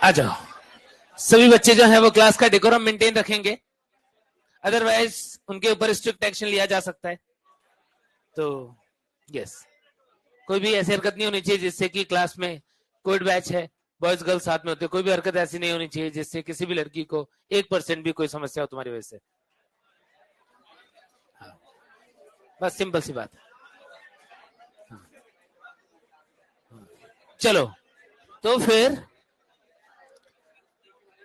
आ जाओ। सभी बच्चे जो हैं वो क्लास का डेकोरम मेंटेन रखेंगे, अदरवाइज उनके ऊपर स्ट्रिक्ट एक्शन लिया जा सकता है। तो यस, कोई भी ऐसी हरकत नहीं होनी चाहिए जिससे कि क्लास में कोविड बैच है, बॉयज गर्ल्स साथ में होते, कोई भी हरकत ऐसी नहीं होनी चाहिए जिससे किसी भी लड़की को 1% भी कोई समस्या हो तुम्हारी वजह से। हाँ, बस सिंपल सी बात है। हाँ। चलो, तो फिर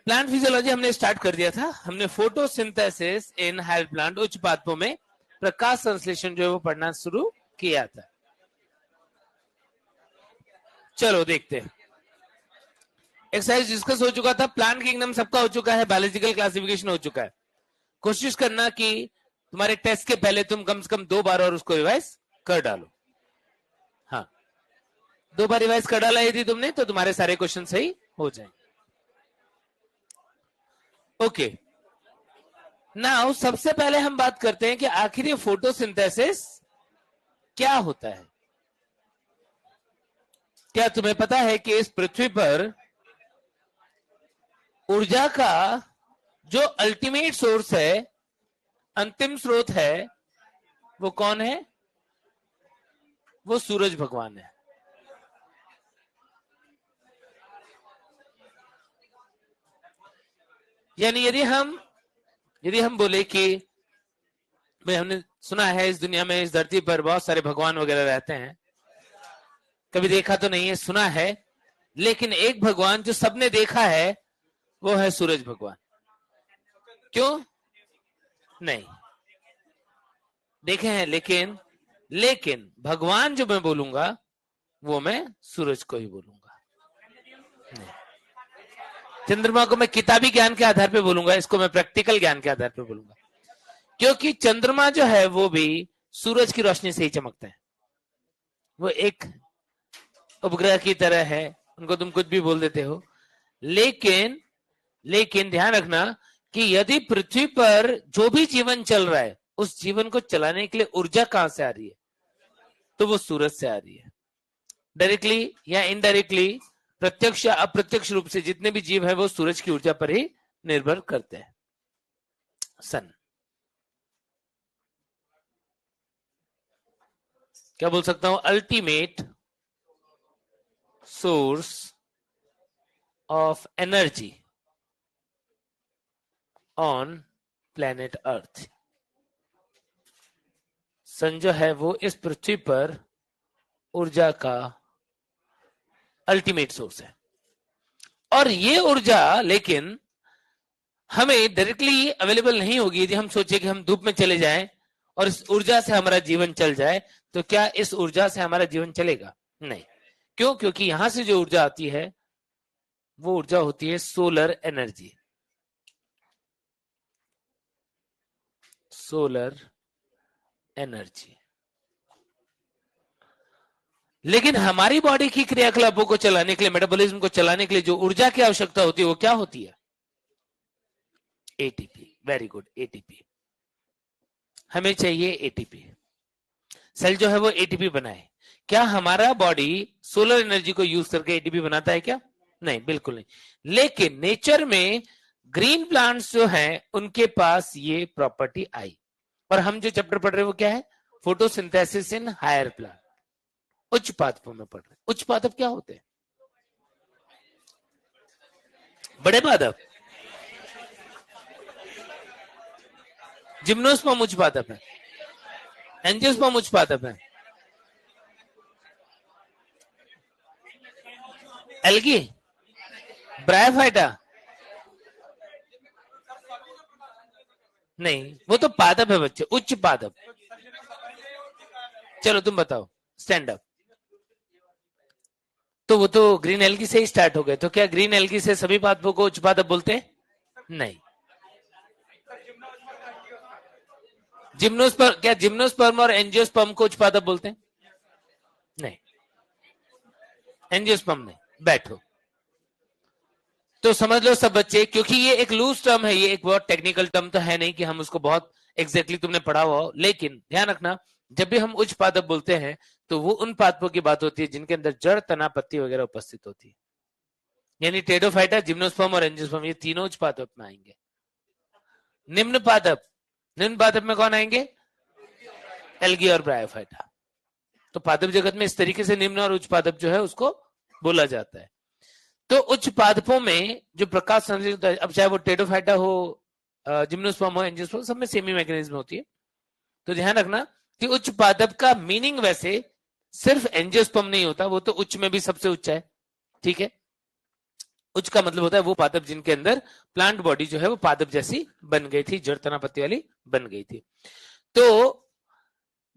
प्लांट फिजियोलॉजी हमने स्टार्ट कर दिया था। हमने फोटोसिंथेसिस इन हायर प्लांट, उच्च पादपों में प्रकाश संश्लेषण जो है वो पढ़ना शुरू किया था। चलो देखते हैं। एक्सरसाइज डिस्कस हो चुका था, प्लांट किंगडम सबका हो चुका है, बायोलॉजिकल क्लासिफिकेशन हो चुका है। कोशिश करना कि तुम्हारे टेस्ट के पहले तुम कम से कम 2 बार और उसको रिवाइज कर डालो। हाँ, 2 बार रिवाइज कर डाला यदि तुमने तो तुम्हारे सारे क्वेश्चन सही हो जाएंगे। ओके, नाउ सबसे पहले हम बात करते हैं कि आखिर ये फोटोसिंथेसिस क्या होता है। क्या तुम्हें पता है कि इस पृथ्वी पर ऊर्जा का जो अल्टीमेट सोर्स है, अंतिम स्रोत है, वो कौन है? वो सूरज भगवान है। यानी यदि हम बोले कि भाई हमने सुना है इस दुनिया में, इस धरती पर बहुत सारे भगवान वगैरह रहते हैं, कभी देखा तो नहीं है, सुना है, लेकिन एक भगवान जो सबने देखा है वो है सूरज भगवान। क्यों नहीं देखे हैं, लेकिन भगवान जो मैं बोलूंगा वो मैं सूरज को ही बोलूंगा। नहीं, चंद्रमा को मैं किताबी ज्ञान के आधार पे बोलूंगा, इसको मैं प्रैक्टिकल ज्ञान के आधार पे बोलूंगा, क्योंकि चंद्रमा जो है वो भी सूरज की रोशनी से ही चमकता है। वो एक उपग्रह की तरह है, उनको तुम कुछ भी बोल देते हो, लेकिन ध्यान रखना कि यदि पृथ्वी पर जो भी जीवन चल रहा है, उस जीवन को चलाने के लिए ऊर्जा कहां से आ रही है? तो वो सूरज से आ रही है। डायरेक्टली या इनडायरेक्टली, प्रत्यक्ष या अप्रत्यक्ष रूप से जितने भी जीव है वो सूरज की ऊर्जा पर ही निर्भर करते हैं। सन, क्या बोल सकता हूं? Ultimate source of energy on planet earth. Sun जो है वो इस पृथ्वी पर ऊर्जा का अल्टीमेट सोर्स है, और ये ऊर्जा लेकिन हमें डायरेक्टली अवेलेबल नहीं होगी। यदि हम सोचे कि हम धूप में चले जाएं और इस ऊर्जा से हमारा जीवन चल जाए, तो क्या इस ऊर्जा से हमारा जीवन चलेगा? नहीं। क्यों? क्योंकि यहां से जो ऊर्जा आती है वो ऊर्जा होती है सोलर एनर्जी। Solar energy. लेकिन हमारी बॉडी की क्रियाकलापों को चलाने के लिए, मेटाबॉलिज्म को चलाने के लिए जो ऊर्जा की आवश्यकता होती है वो क्या होती है? एटीपी। वेरी गुड, एटीपी हमें चाहिए। एटीपी सेल जो है वो एटीपी बनाए। क्या हमारा बॉडी सोलर एनर्जी को यूज करके एटीपी बनाता है क्या? नहीं, बिल्कुल नहीं। लेकिन नेचर में ग्रीन प्लांट्स जो हैं उनके पास ये प्रॉपर्टी आई, और हम जो चैप्टर पढ़ रहे हैं वो क्या है? फोटोसिंथेसिस इन हायर प्लांट, उच्च पादपों में पढ़ रहे हैं। उच्च पादप क्या होते हैं? बड़े पादप। जिम्नोस्पर्म उच्च पादप है, एंजियोस्पर्म उच्च पादप है, एल्गी, ब्रायोफाइटा नहीं, वो तो पादप है बच्चे, उच्च पादप। चलो तुम बताओ, स्टैंड अप। तो वो तो ग्रीन एल्गी से ही स्टार्ट हो गए, तो क्या ग्रीन एल्गी से सभी पादपों को उच्च पादप बोलते हैं? नहीं। जिम्नोस्पर्म, क्या जिम्नोस्पर्म और एंजियोस्पर्म को उच्च पादप बोलते हैं? नहीं, एंजियोस्पर्म नहीं। बैठो। तो समझ लो सब बच्चे, क्योंकि ये एक लूज टर्म है, ये एक बहुत टेक्निकल टर्म तो है नहीं कि हम उसको बहुत एग्जैक्टली तुमने पढ़ा हुआ हो, लेकिन ध्यान रखना जब भी हम उच्च पादप बोलते हैं तो वो उन पादपों की बात होती है जिनके अंदर जड़, तना, पत्ती वगैरह उपस्थित होती है। यानी टेडोफाइटा, जिम्नोस्पर्म और एंजियोस्पर्म, ये तीनों उच्च पादप में आएंगे। निम्न पादप में कौन आएंगे? एल्गी और ब्रायोफाइटा। तो पादप जगत में इस तरीके से निम्न और उच्च पादप जो है उसको बोला जाता है। तो उच्च पादपों में जो प्रकाश संश्लेषण होता है, अब चाहे वो टेडोफाइटा हो, जिम्नोस्पर्म हो, एंजियोस्पर्म, सब में सेम ही मैकेनिज्म होती है। तो ध्यान रखना कि उच्च पादप का मीनिंग वैसे सिर्फ एंजियोस्पर्म नहीं होता, वो तो उच्च में भी सबसे उच्च है, ठीक है। उच्च का मतलब होता है वो पादप जिनके अंदर प्लांट बॉडी जो है वो पादप जैसी बन गई थी, जड़ तना पत्ती वाली बन गई थी। तो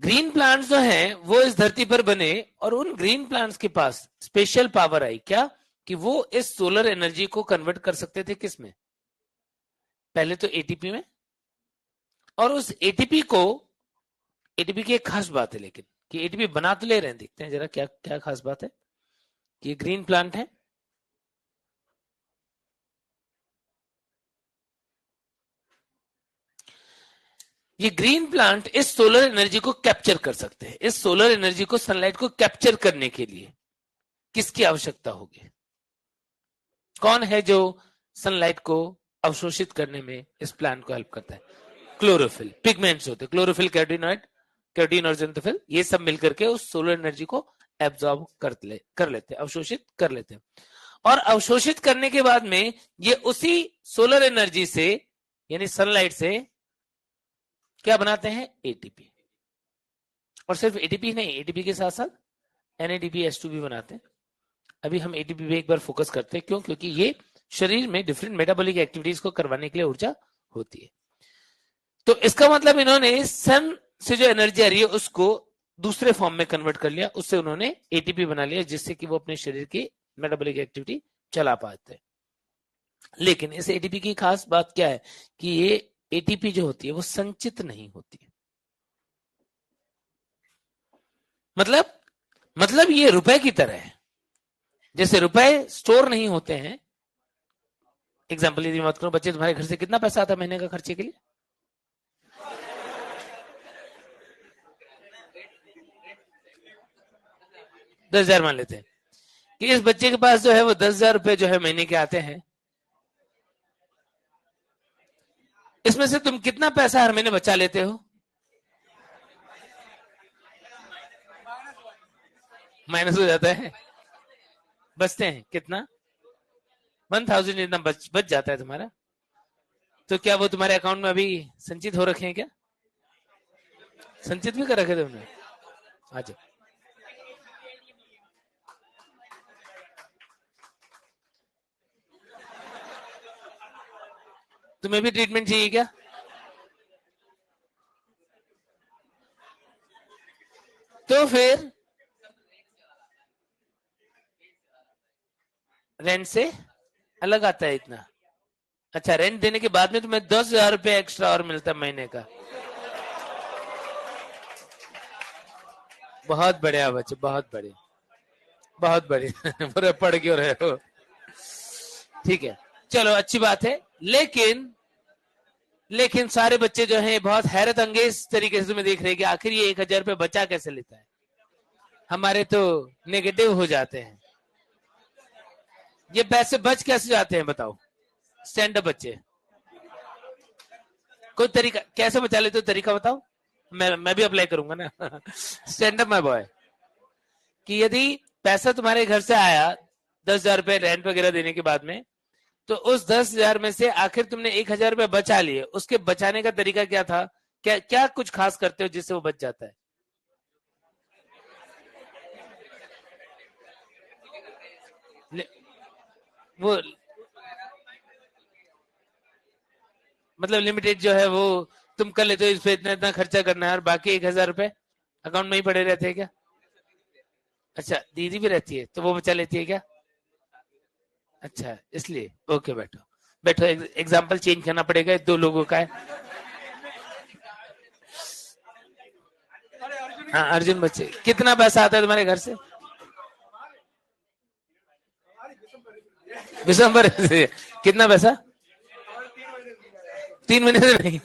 ग्रीन प्लांट्स जो हैं वो इस धरती पर बने, और उन ग्रीन प्लांट्स के पास स्पेशल पावर आई, क्या? कि वो इस सोलर एनर्जी को कन्वर्ट कर सकते थे किस में? पहले तो एटीपी में। और उस एटीपी की एक खास बात है, लेकिन कि एटीपी बना तो ले रहे हैं, देखते हैं जरा क्या क्या खास बात है। कि ग्रीन प्लांट है, ये ग्रीन प्लांट इस सोलर एनर्जी को कैप्चर कर सकते हैं। इस सोलर एनर्जी को, सनलाइट को कैप्चर करने के लिए किसकी आवश्यकता होगी? कौन है जो सनलाइट को अवशोषित करने में इस प्लांट को हेल्प करता है? क्लोरोफिल। पिगमेंट्स होते हैं, क्लोरोफिल, कैरोटीनॉइड, कैरोटीन और ज़ैंथोफिल, ये सब मिलकर के उस सोलर एनर्जी को एब्जॉर्ब कर लेते हैं, अवशोषित कर लेते हैं। और अवशोषित करने के बाद में ये उसी सोलर एनर्जी से, यानी सनलाइट से, क्या बनाते हैं? एटीपी। और सिर्फ एटीपी नहीं, एटीपी के साथ साथ NADPH2 भी बनाते हैं। अभी हम एटीपी पे एक बार फोकस करते हैं, क्यों? क्योंकि ये शरीर में डिफरेंट मेटाबॉलिक एक्टिविटीज को करवाने के लिए ऊर्जा होती है। तो इसका मतलब इन्होंने सन से जो एनर्जी आ रही है उसको दूसरे फॉर्म में कन्वर्ट कर लिया, उससे उन्होंने एटीपी बना लिया, जिससे कि वो अपने शरीर की मेटाबॉलिक एक्टिविटी चला पाते हैं। लेकिन इस एटीपी की खास बात क्या है? कि ये एटीपी जो होती है वो संचित नहीं होती है। मतलब ये रुपए की तरह है। जैसे रुपए स्टोर नहीं होते हैं। एग्जाम्पल यदि बात करूं, बच्चे तुम्हारे घर से कितना पैसा आता है महीने का खर्चे के लिए? 10,000 मान लेते हैं कि इस बच्चे के पास जो है वो 10,000 रुपए जो है महीने के आते हैं। इसमें से तुम कितना पैसा हर महीने बचा लेते हो? माइनस हो जाता है, बचते हैं कितना? 1,000 जितना बच जाता है तुम्हारा। तो क्या वो तुम्हारे अकाउंट में अभी संचित हो रखे हैं क्या? संचित भी कर रखे थे तुमने? अच्छा, तुम्हें भी ट्रीटमेंट चाहिए क्या? तो फिर रेंट से अलग आता है इतना? अच्छा, रेंट देने के बाद में तुम्हें 10,000 रुपए एक्स्ट्रा और मिलता है महीने का। बहुत बढ़िया बच्चे, बहुत बढ़िया, बहुत बढ़िया। पूरा पढ़ क्यों रहे हो? ठीक है, चलो अच्छी बात है। लेकिन सारे बच्चे जो हैं बहुत हैरत अंगेज तरीके से तुम्हें देख रहे हैं कि आखिर ये 1,000 रुपए बचा कैसे लेता है। हमारे तो नेगेटिव हो जाते हैं। ये पैसे बच कैसे जाते हैं बताओ? स्टैंड अप बच्चे, कोई तरीका कैसे बचा लेते हो? तरीका बताओ, मैं भी अप्लाई करूंगा ना। Stand up my boy. कि यदि पैसा तुम्हारे घर से आया 10,000 रुपए रेंट वगैरह देने के बाद में, तो उस 10,000 में से आखिर तुमने 1,000 रुपए बचा लिए, उसके बचाने का तरीका क्या था? क्या क्या कुछ खास करते हो जिससे वो बच जाता है? वो मतलब लिमिटेड जो है वो तुम कर लेते हो, इस पे इतना इतना खर्चा करना है, और बाकी 1,000 रुपए अकाउंट में ही पड़े रहते हैं क्या? अच्छा, दीदी भी रहती है तो वो बचा लेती है क्या? अच्छा, इसलिए ओके, बैठो बैठो, एग्जाम्पल चेंज करना पड़ेगा, दो लोगों का है। हाँ, अर्जुन बच्चे, कितना पैसा आता है तुम्हारे घर से? दिसंबर से कितना पैसा? 3 महीने से नहीं?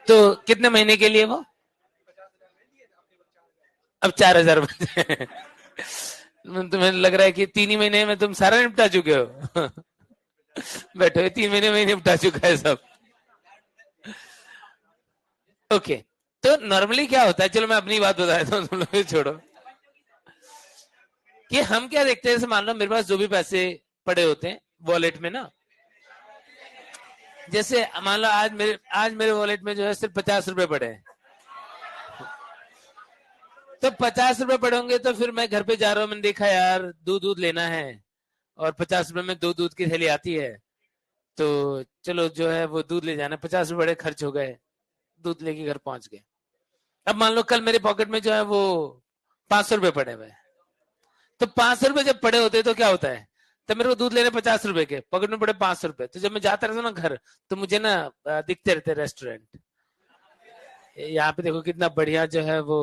तो कितने महीने के लिए वो? अब 4,000 बचे। तुम्हें लग रहा है कि 3 ही महीने में तुम सारा निपटा चुके हो। बैठो, 3 महीने में ही निपटा चुका है सब। ओके, तो नॉर्मली क्या होता है, चलो मैं अपनी बात बता देता हूँ, तुम लोग छोड़ो, कि हम क्या देखते हैं, जैसे मान लो मेरे पास जो भी पैसे पड़े होते हैं वॉलेट में ना, जैसे मान लो आज मेरे वॉलेट में जो है सिर्फ 50 रुपए पड़े हैं, तो 50 रुपए पड़े होंगे, तो फिर मैं घर पे जा रहा हूँ, मैंने देखा यार दूध लेना है, और 50 रुपए में 2 दूध की थैली आती है, तो चलो जो है वो दूध ले जाना, 50 रुपए खर्च हो गए, दूध लेके घर पहुंच गए। अब मान लो कल मेरे पॉकेट में जो है वो 500 रुपए पड़े हुए, तो 500 रुपए जब पड़े होते तो क्या होता है, तो मेरे को दूध लेने 50 रुपए के, पॉकेट में पड़े 500 रुपए, तो जब मैं जाता रहता ना घर, तो मुझे ना दिखते रहते रेस्टोरेंट, यहाँ पे देखो कितना बढ़िया जो है वो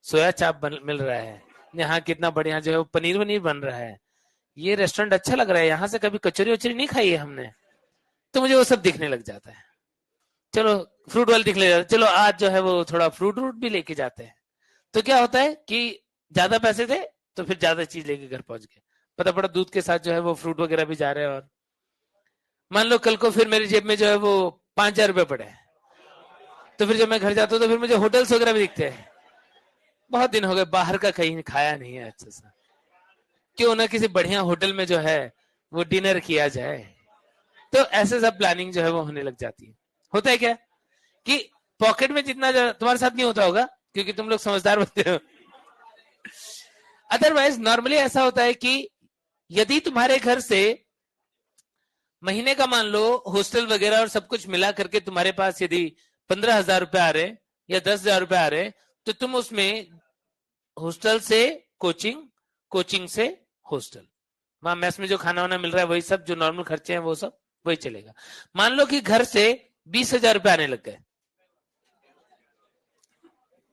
सोया चाप मिल रहा है, यहाँ कितना बढ़िया जो है वो पनीर वनीर बन रहा है, ये रेस्टोरेंट अच्छा लग रहा है, यहाँ से कभी कचौरी वचौरी नहीं खाई है हमने, तो मुझे वो सब दिखने लग जाता है। चलो फ्रूट वाले दिखने लग जाते, चलो आज जो है वो थोड़ा फ्रूट व्रूट भी लेके जाते हैं, तो क्या होता है कि ज्यादा पैसे थे तो फिर ज्यादा चीज लेके घर पहुंच गए, पता पड़ा दूध के साथ जो है वो फ्रूट वगैरह भी जा रहे हैं। और मान लो कल को फिर मेरी जेब में जो है वो 5,000 रुपए पड़े हैं, तो फिर जब मैं घर जाता हूँ तो फिर मुझे होटल्स वगैरह भी दिखते हैं, बहुत दिन हो गए बाहर का कहीं खाया नहीं है अच्छा सा, क्यों ना किसी बढ़िया होटल में जो है वो डिनर किया जाए, तो ऐसे सब प्लानिंग जो है वो होने लग जाती है। होता है क्या कि पॉकेट में जितना तुम्हारे साथ नहीं होता होगा क्योंकि तुम लोग समझदार बनते हो, अदरवाइज नॉर्मली ऐसा होता है कि यदि तुम्हारे घर से महीने का मान लो हॉस्टल वगैरह और सब कुछ मिला करके तुम्हारे पास यदि 15,000 रुपए आ रहे या 10,000 रुपए आ रहे, तो तुम उसमें हॉस्टल से कोचिंग, कोचिंग से हॉस्टल, वहां मेस में जो खाना वाना मिल रहा है वही सब, जो नॉर्मल खर्चे हैं वो सब वही चलेगा। मान लो कि घर से 20,000 रुपए आने लग गए,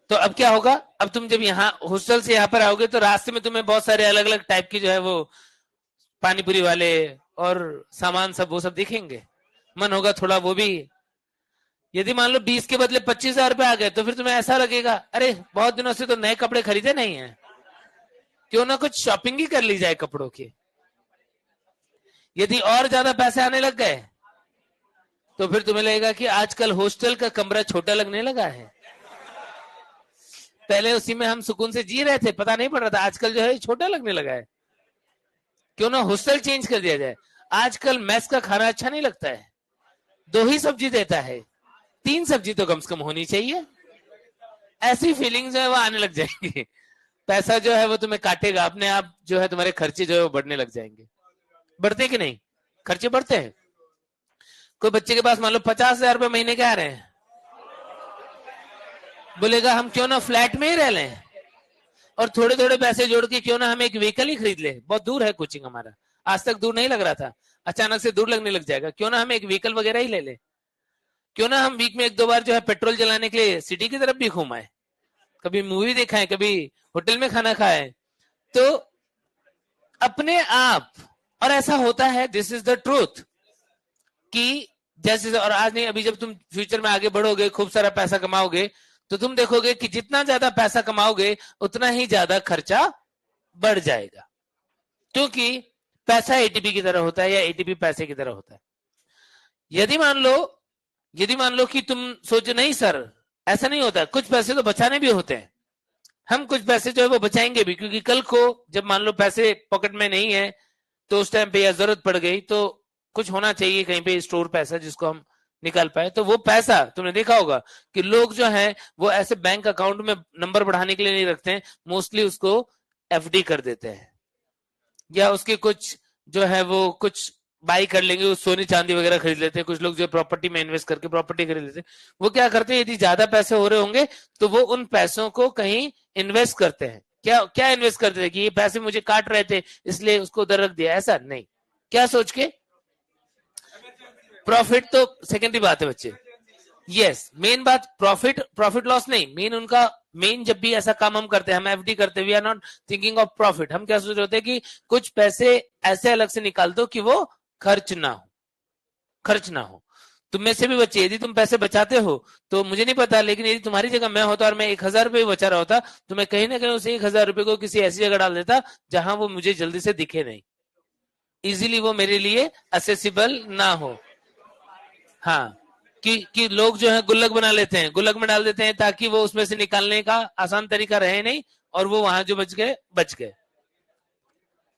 तो अब क्या होगा, अब तुम जब यहाँ हॉस्टल से यहाँ पर आओगे तो रास्ते में तुम्हें बहुत सारे अलग अलग टाइप की जो है वो पानीपुरी वाले और सामान सब वो सब दिखेंगे, मन होगा थोड़ा वो भी। यदि मान लो 20 के बदले 25,000 रुपए आ गए, तो फिर तुम्हें ऐसा लगेगा अरे बहुत दिनों से तो नए कपड़े खरीदे नहीं है, क्यों ना कुछ शॉपिंग ही कर ली जाए कपड़ों की। यदि और ज्यादा पैसे आने लग गए तो फिर तुम्हें लगेगा कि आजकल हॉस्टल का कमरा छोटा लगने लगा है, पहले उसी में हम सुकून से जी रहे थे, पता नहीं पड़ रहा था, आजकल जो है छोटा लगने लगा है, क्यों ना हॉस्टल चेंज कर दिया जाए। आजकल मेस का खाना अच्छा नहीं लगता है, 2 ही सब्जी देता है, 3 सब्जी तो कम से कम होनी चाहिए, ऐसी फीलिंग्स जो है वो आने लग जाएंगी, पैसा जो है वो तुम्हें काटेगा अपने आप, जो है तुम्हारे खर्चे जो है वो बढ़ने लग जाएंगे। बढ़ते कि नहीं, खर्चे बढ़ते हैं। कोई बच्चे के पास मान लो 50,000 रुपए महीने के आ रहे हैं, बोलेगा हम क्यों ना फ्लैट में ही रह लें और थोड़े थोड़े पैसे जोड़ के क्यों ना हम एक व्हीकल ही खरीद ले, बहुत दूर है कोचिंग हमारा, आज तक दूर नहीं लग रहा था, अचानक से दूर लगने लग जाएगा, क्यों ना हम एक व्हीकल वगैरह ही ले ले, क्यों ना हम वीक में 1-2 बार जो है पेट्रोल जलाने के लिए सिटी की तरफ भी घूमाए, कभी मूवी देखा है, कभी होटल में खाना खाए, तो अपने आप। और ऐसा होता है, दिस इज द ट्रूथ, कि जैसे, और आज नहीं अभी जब तुम फ्यूचर में आगे बढ़ोगे खूब सारा पैसा कमाओगे, तो तुम देखोगे कि जितना ज्यादा पैसा कमाओगे उतना ही ज्यादा खर्चा बढ़ जाएगा, क्योंकि पैसा एटीपी की तरह होता है या एटीपी पैसे की तरह होता है। यदि मान लो कि तुम सोचो नहीं सर ऐसा नहीं होता, कुछ पैसे तो बचाने भी होते हैं, हम कुछ पैसे जो है वो बचाएंगे भी, क्योंकि कल को जब मान लो पैसे पॉकेट में नहीं है तो उस टाइम पे या जरूरत पड़ गई तो कुछ होना चाहिए कहीं पे स्टोर पैसा जिसको हम निकाल पाए, तो वो पैसा तुमने देखा होगा कि लोग जो है वो ऐसे बैंक अकाउंट में नंबर बढ़ाने के लिए नहीं रखते हैं, मोस्टली उसको एफडी कर देते हैं, या उसके कुछ जो है वो कुछ बाई कर लेंगे, वो सोनी चांदी वगैरह खरीद लेते हैं, कुछ लोग जो प्रॉपर्टी में इन्वेस्ट करके प्रॉपर्टी खरीद लेते हैं, वो क्या करते हैं यदि ज्यादा पैसे हो रहे होंगे तो वो उन पैसों को कहीं इन्वेस्ट करते हैं। क्या क्या इन्वेस्ट करते थे कि ये पैसे मुझे काट रहे थे इसलिए उसको उधर रख दिया, ऐसा नहीं, क्या सोच के, प्रॉफिट तो सेकेंडरी बात है बच्चे, यस मेन बात प्रॉफिट लॉस नहीं, मेन उनका मेन जब भी ऐसा काम हम करते हैं, हम एफडी करते हैं, we are not thinking of profit, हम क्या सोच रहे होते हैं कि कुछ पैसे ऐसे अलग से निकाल दो कि वो खर्च ना हो, तुम में से भी बच्चे, यदि तुम पैसे बचाते हो तो मुझे नहीं पता, लेकिन यदि तुम्हारी जगह मैं होता और मैं 1,000 रुपये बचा रहा होता तो मैं कहीं ना कहीं उस 1,000 रुपये को किसी ऐसी जगह डाल देता जहां वो मुझे जल्दी से दिखे नहीं, इजीली वो मेरे लिए असेसिबल ना हो। हाँ, कि लोग जो है गुल्लक बना लेते हैं, गुल्लक में डाल देते हैं ताकि वो उसमें से निकालने का आसान तरीका रहे नहीं, और वो वहां जो बच गए।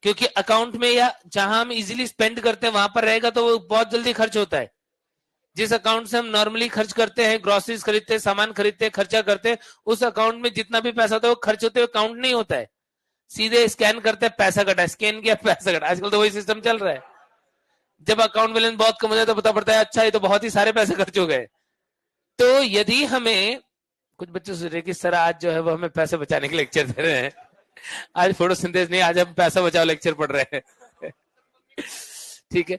क्योंकि अकाउंट में या जहां हम इजीली स्पेंड करते हैं वहां पर रहेगा तो वो बहुत जल्दी खर्च होता है। जिस अकाउंट से हम नॉर्मली खर्च करते हैं, ग्रोसरीज खरीदते हैं, सामान खरीदते हैं, खर्चा करते हैं, उस अकाउंट में जितना भी पैसा होता है वो खर्च होते हुए काउंट नहीं होता है। सीधे स्कैन करते हैं, पैसा कटा, स्कैन किया पैसा कटा, आजकल तो वही सिस्टम चल रहा है। जब अकाउंट बैलेंस बहुत कम हो जाए तो पता पड़ता है अच्छा ये तो बहुत ही सारे पैसे खर्च हो गए। तो यदि हमें, कुछ बच्चे सोच रहे कि सर आज जो है वो हमें पैसे बचाने के लेक्चर दे रहे हैं, आज फोटोसिंथेसिस नहीं, आज हम पैसा बचाओ लेक्चर पढ़ रहे हैं। ठीक है,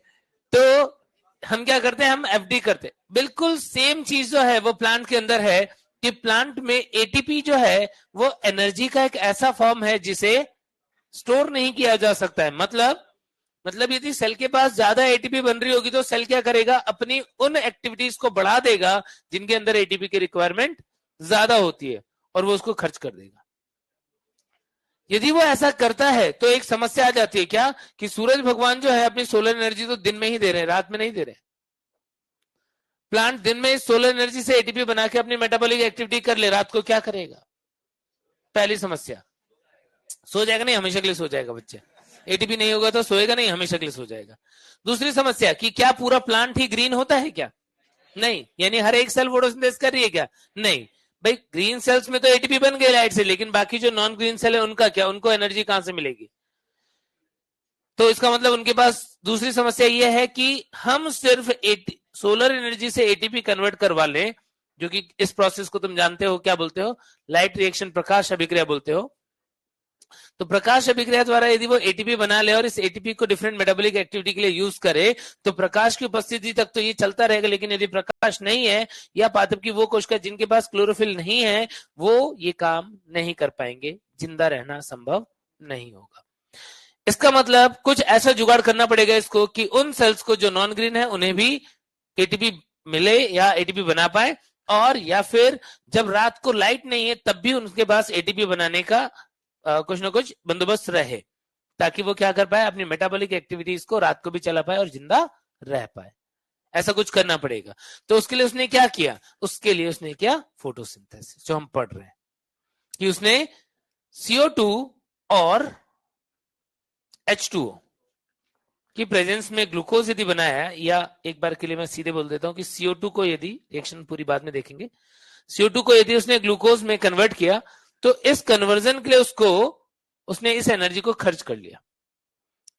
तो हम क्या करते हैं, हम एफडी करते हैं। बिल्कुल सेम चीज जो है वो प्लांट के अंदर है कि प्लांट में एटीपी जो है वो एनर्जी का एक ऐसा फॉर्म है जिसे स्टोर नहीं किया जा सकता है। मतलब यदि सेल के पास ज्यादा एटीपी बन रही होगी तो सेल क्या करेगा, अपनी उन एक्टिविटीज को बढ़ा देगा जिनके अंदर एटीपी की रिक्वायरमेंट ज्यादा होती है और वो उसको खर्च कर देगा। यदि वो ऐसा करता है तो एक समस्या आ जाती है, क्या कि सूरज भगवान जो है अपनी सोलर एनर्जी तो दिन में ही दे रहे हैं, रात में नहीं दे रहे। प्लांट दिन में सोलर एनर्जी से एटीपी बना के अपनी मेटाबॉलिक एक्टिविटी कर ले, रात को क्या करेगा? पहली समस्या, सो जाएगा नहीं, हमेशा के लिए सो जाएगा बच्चे। एटीपी नहीं होगा तो सोएगा नहीं, हमेशा के लिए सो जाएगा। दूसरी समस्या कि क्या पूरा प्लांट ही ग्रीन होता है क्या? नहीं, यानी हर एक सेल फोटोसिंथेसिस कर रही है क्या? नहीं भाई, ग्रीन सेल्स में तो एटीपी बन गए लाइट से, लेकिन बाकी जो नॉन ग्रीन सेल है उनका क्या, उनको एनर्जी कहां से मिलेगी? तो इसका मतलब उनके पास दूसरी समस्या यह है कि हम सिर्फ सोलर एनर्जी से एटीपी कन्वर्ट करवा लें, जो कि इस प्रोसेस को तुम जानते हो क्या बोलते हो, लाइट रिएक्शन, प्रकाश अभिक्रिया बोलते हो। तो प्रकाश अभिक्रिया द्वारा यदि वो एटीपी बना ले और इस एटीपी को डिफरेंट मेटाबॉलिक एक्टिविटी के लिए यूज करे तो प्रकाश की उपस्थिति तक तो ये चलता रहेगा, लेकिन यदि प्रकाश नहीं है या पादप की वो कोशिका जिनके पास क्लोरोफिल नहीं है वो ये काम नहीं कर पाएंगे, जिंदा रहना संभव नहीं होगा। इसका मतलब कुछ ऐसा जुगाड़ करना पड़ेगा इसको कि उन सेल्स को जो नॉन ग्रीन है उन्हें भी एटीपी मिले या एटीपी बना पाए, और या फिर जब रात को लाइट नहीं है तब भी उनके पास एटीपी बनाने का कुछ ना कुछ बंदोबस्त रहे, ताकि वो क्या कर पाए, अपनी मेटाबॉलिक एक्टिविटीज को रात को भी चला पाए और जिंदा रह पाए। ऐसा कुछ करना पड़ेगा। तो उसके लिए उसने क्या किया, उसके लिए उसने किया फोटोसिंथेसिस, जो हम पढ़ रहे हैं कि उसने CO2 और H2O की प्रेजेंस में ग्लूकोज यदि बनाया, या एक बार के लिए मैं सीधे बोल देता हूं कि CO2 को यदि, रिएक्शन पूरी बाद में देखेंगे, CO2 को यदि उसने ग्लूकोज में कन्वर्ट किया तो इस कन्वर्जन के लिए उसने इस एनर्जी को खर्च कर लिया।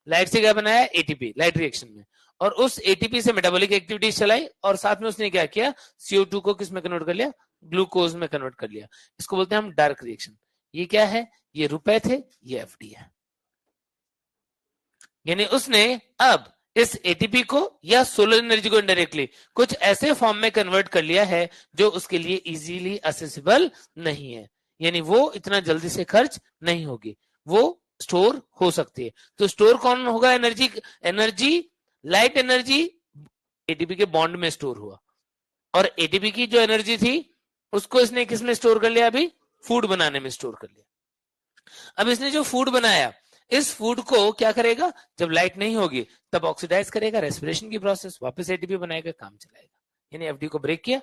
लाइट से क्या बनाया, एटीपी, लाइट रिएक्शन में, और उस एटीपी से मेटाबॉलिक एक्टिविटीज चलाई, और साथ में उसने क्या किया, CO2 को किस में कन्वर्ट कर लिया, ग्लूकोज में कन्वर्ट कर लिया। इसको बोलते हैं हम डार्क रिएक्शन। ये क्या है, ये रुपए थे, ये एफडी है। यानी उसने अब इस एटीपी को या सोलर एनर्जी को इनडायरेक्टली कुछ ऐसे फॉर्म में कन्वर्ट कर लिया है जो उसके लिए इजीली असेसिबल नहीं है, यानी वो इतना जल्दी से खर्च नहीं होगी, वो स्टोर हो सकती है। तो स्टोर कौन होगा, एनर्जी लाइट एनर्जी एटीपी के बॉन्ड में स्टोर हुआ, और एटीपी की जो एनर्जी थी उसको इसने किस में स्टोर कर लिया, अभी फूड बनाने में स्टोर कर लिया। अब इसने जो फूड बनाया, इस फूड को क्या करेगा, जब लाइट नहीं होगी तब ऑक्सीडाइज करेगा, रेस्पिरेशन की प्रोसेस, वापस एटीपी बनाएगा, काम चलाएगा। यानी एफडी को ब्रेक किया,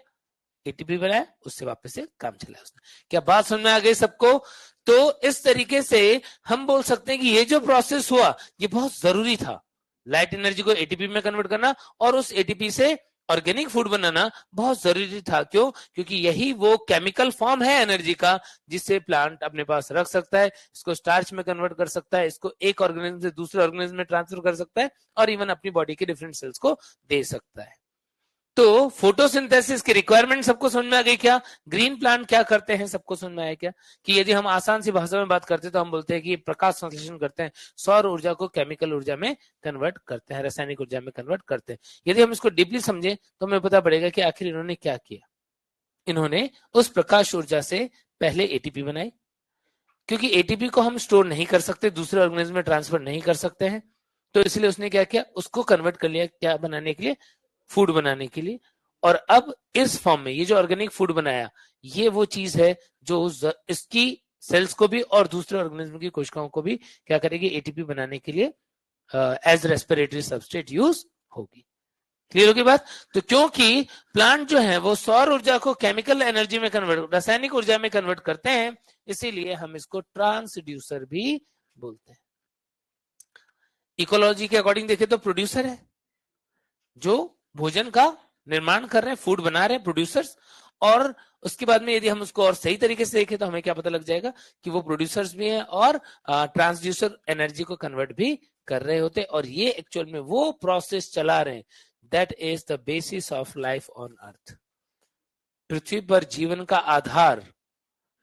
एटीपी बनाया, उससे वापस से काम चलाया उसने। क्या बात समझ में आ गई सबको? तो इस तरीके से हम बोल सकते हैं कि ये जो प्रोसेस हुआ ये बहुत जरूरी था, लाइट एनर्जी को एटीपी में कन्वर्ट करना और उस एटीपी से ऑर्गेनिक फूड बनाना बहुत जरूरी था। क्यों? क्योंकि यही वो केमिकल फॉर्म है एनर्जी का जिससे प्लांट अपने पास रख सकता है, इसको स्टार्च में कन्वर्ट कर सकता है, इसको एक ऑर्गेनिज्म से दूसरे ऑर्गेनिज्म में ट्रांसफर कर सकता है, और इवन अपनी बॉडी के डिफरेंट सेल्स को दे सकता है। तो फोटोसिंथेसिस की रिक्वायरमेंट सबको समझ में आ गई क्या? ग्रीन प्लांट क्या करते हैं सबको समझ में आया क्या? कि यदि हम आसान सी भाषा में बात करते हैं तो हम बोलते हैं कि प्रकाश संश्लेषण करते हैं, सौर ऊर्जा को केमिकल ऊर्जा में कन्वर्ट करते हैं, रासायनिक ऊर्जा में कन्वर्ट करते हैं। यदि हम इसको डीपली समझे तो हमें पता पड़ेगा कि आखिर इन्होंने क्या किया। इन्होंने उस प्रकाश ऊर्जा से पहले एटीपी बनाई, क्योंकि एटीपी को हम स्टोर नहीं कर सकते, दूसरे ऑर्गेनिज्म में ट्रांसफर नहीं कर सकते हैं, तो इसलिए उसने क्या किया, उसको कन्वर्ट कर लिया, क्या बनाने के लिए, फूड बनाने के लिए। और अब इस फॉर्म में ये जो ऑर्गेनिक फूड बनाया, ये वो चीज है जो इसकी सेल्स को भी और दूसरे ऑर्गेनिज्म की कोशिकाओं को भी क्या करेगी, एटीपी बनाने के लिए एज रेस्पिरेटरी सबस्ट्रेट यूज होगी। क्लियर होगी बात? तो क्योंकि प्लांट जो है वो सौर ऊर्जा को केमिकल एनर्जी में कन्वर्ट, रासायनिक ऊर्जा में कन्वर्ट करते हैं, इसीलिए हम इसको ट्रांसड्यूसर भी बोलते हैं। इकोलॉजी के अकॉर्डिंग देखें तो प्रोड्यूसर है, जो भोजन का निर्माण कर रहे हैं, फूड बना रहे हैं, प्रोड्यूसर्स। और उसके बाद में यदि हम उसको और सही तरीके से देखें तो हमें क्या पता लग जाएगा कि वो प्रोड्यूसर्स भी हैं और ट्रांसड्यूसर एनर्जी को कन्वर्ट भी कर रहे होते, और ये एक्चुअल में वो प्रोसेस चला रहे हैं that is the basis of life on earth. पृथ्वी पर जीवन का आधार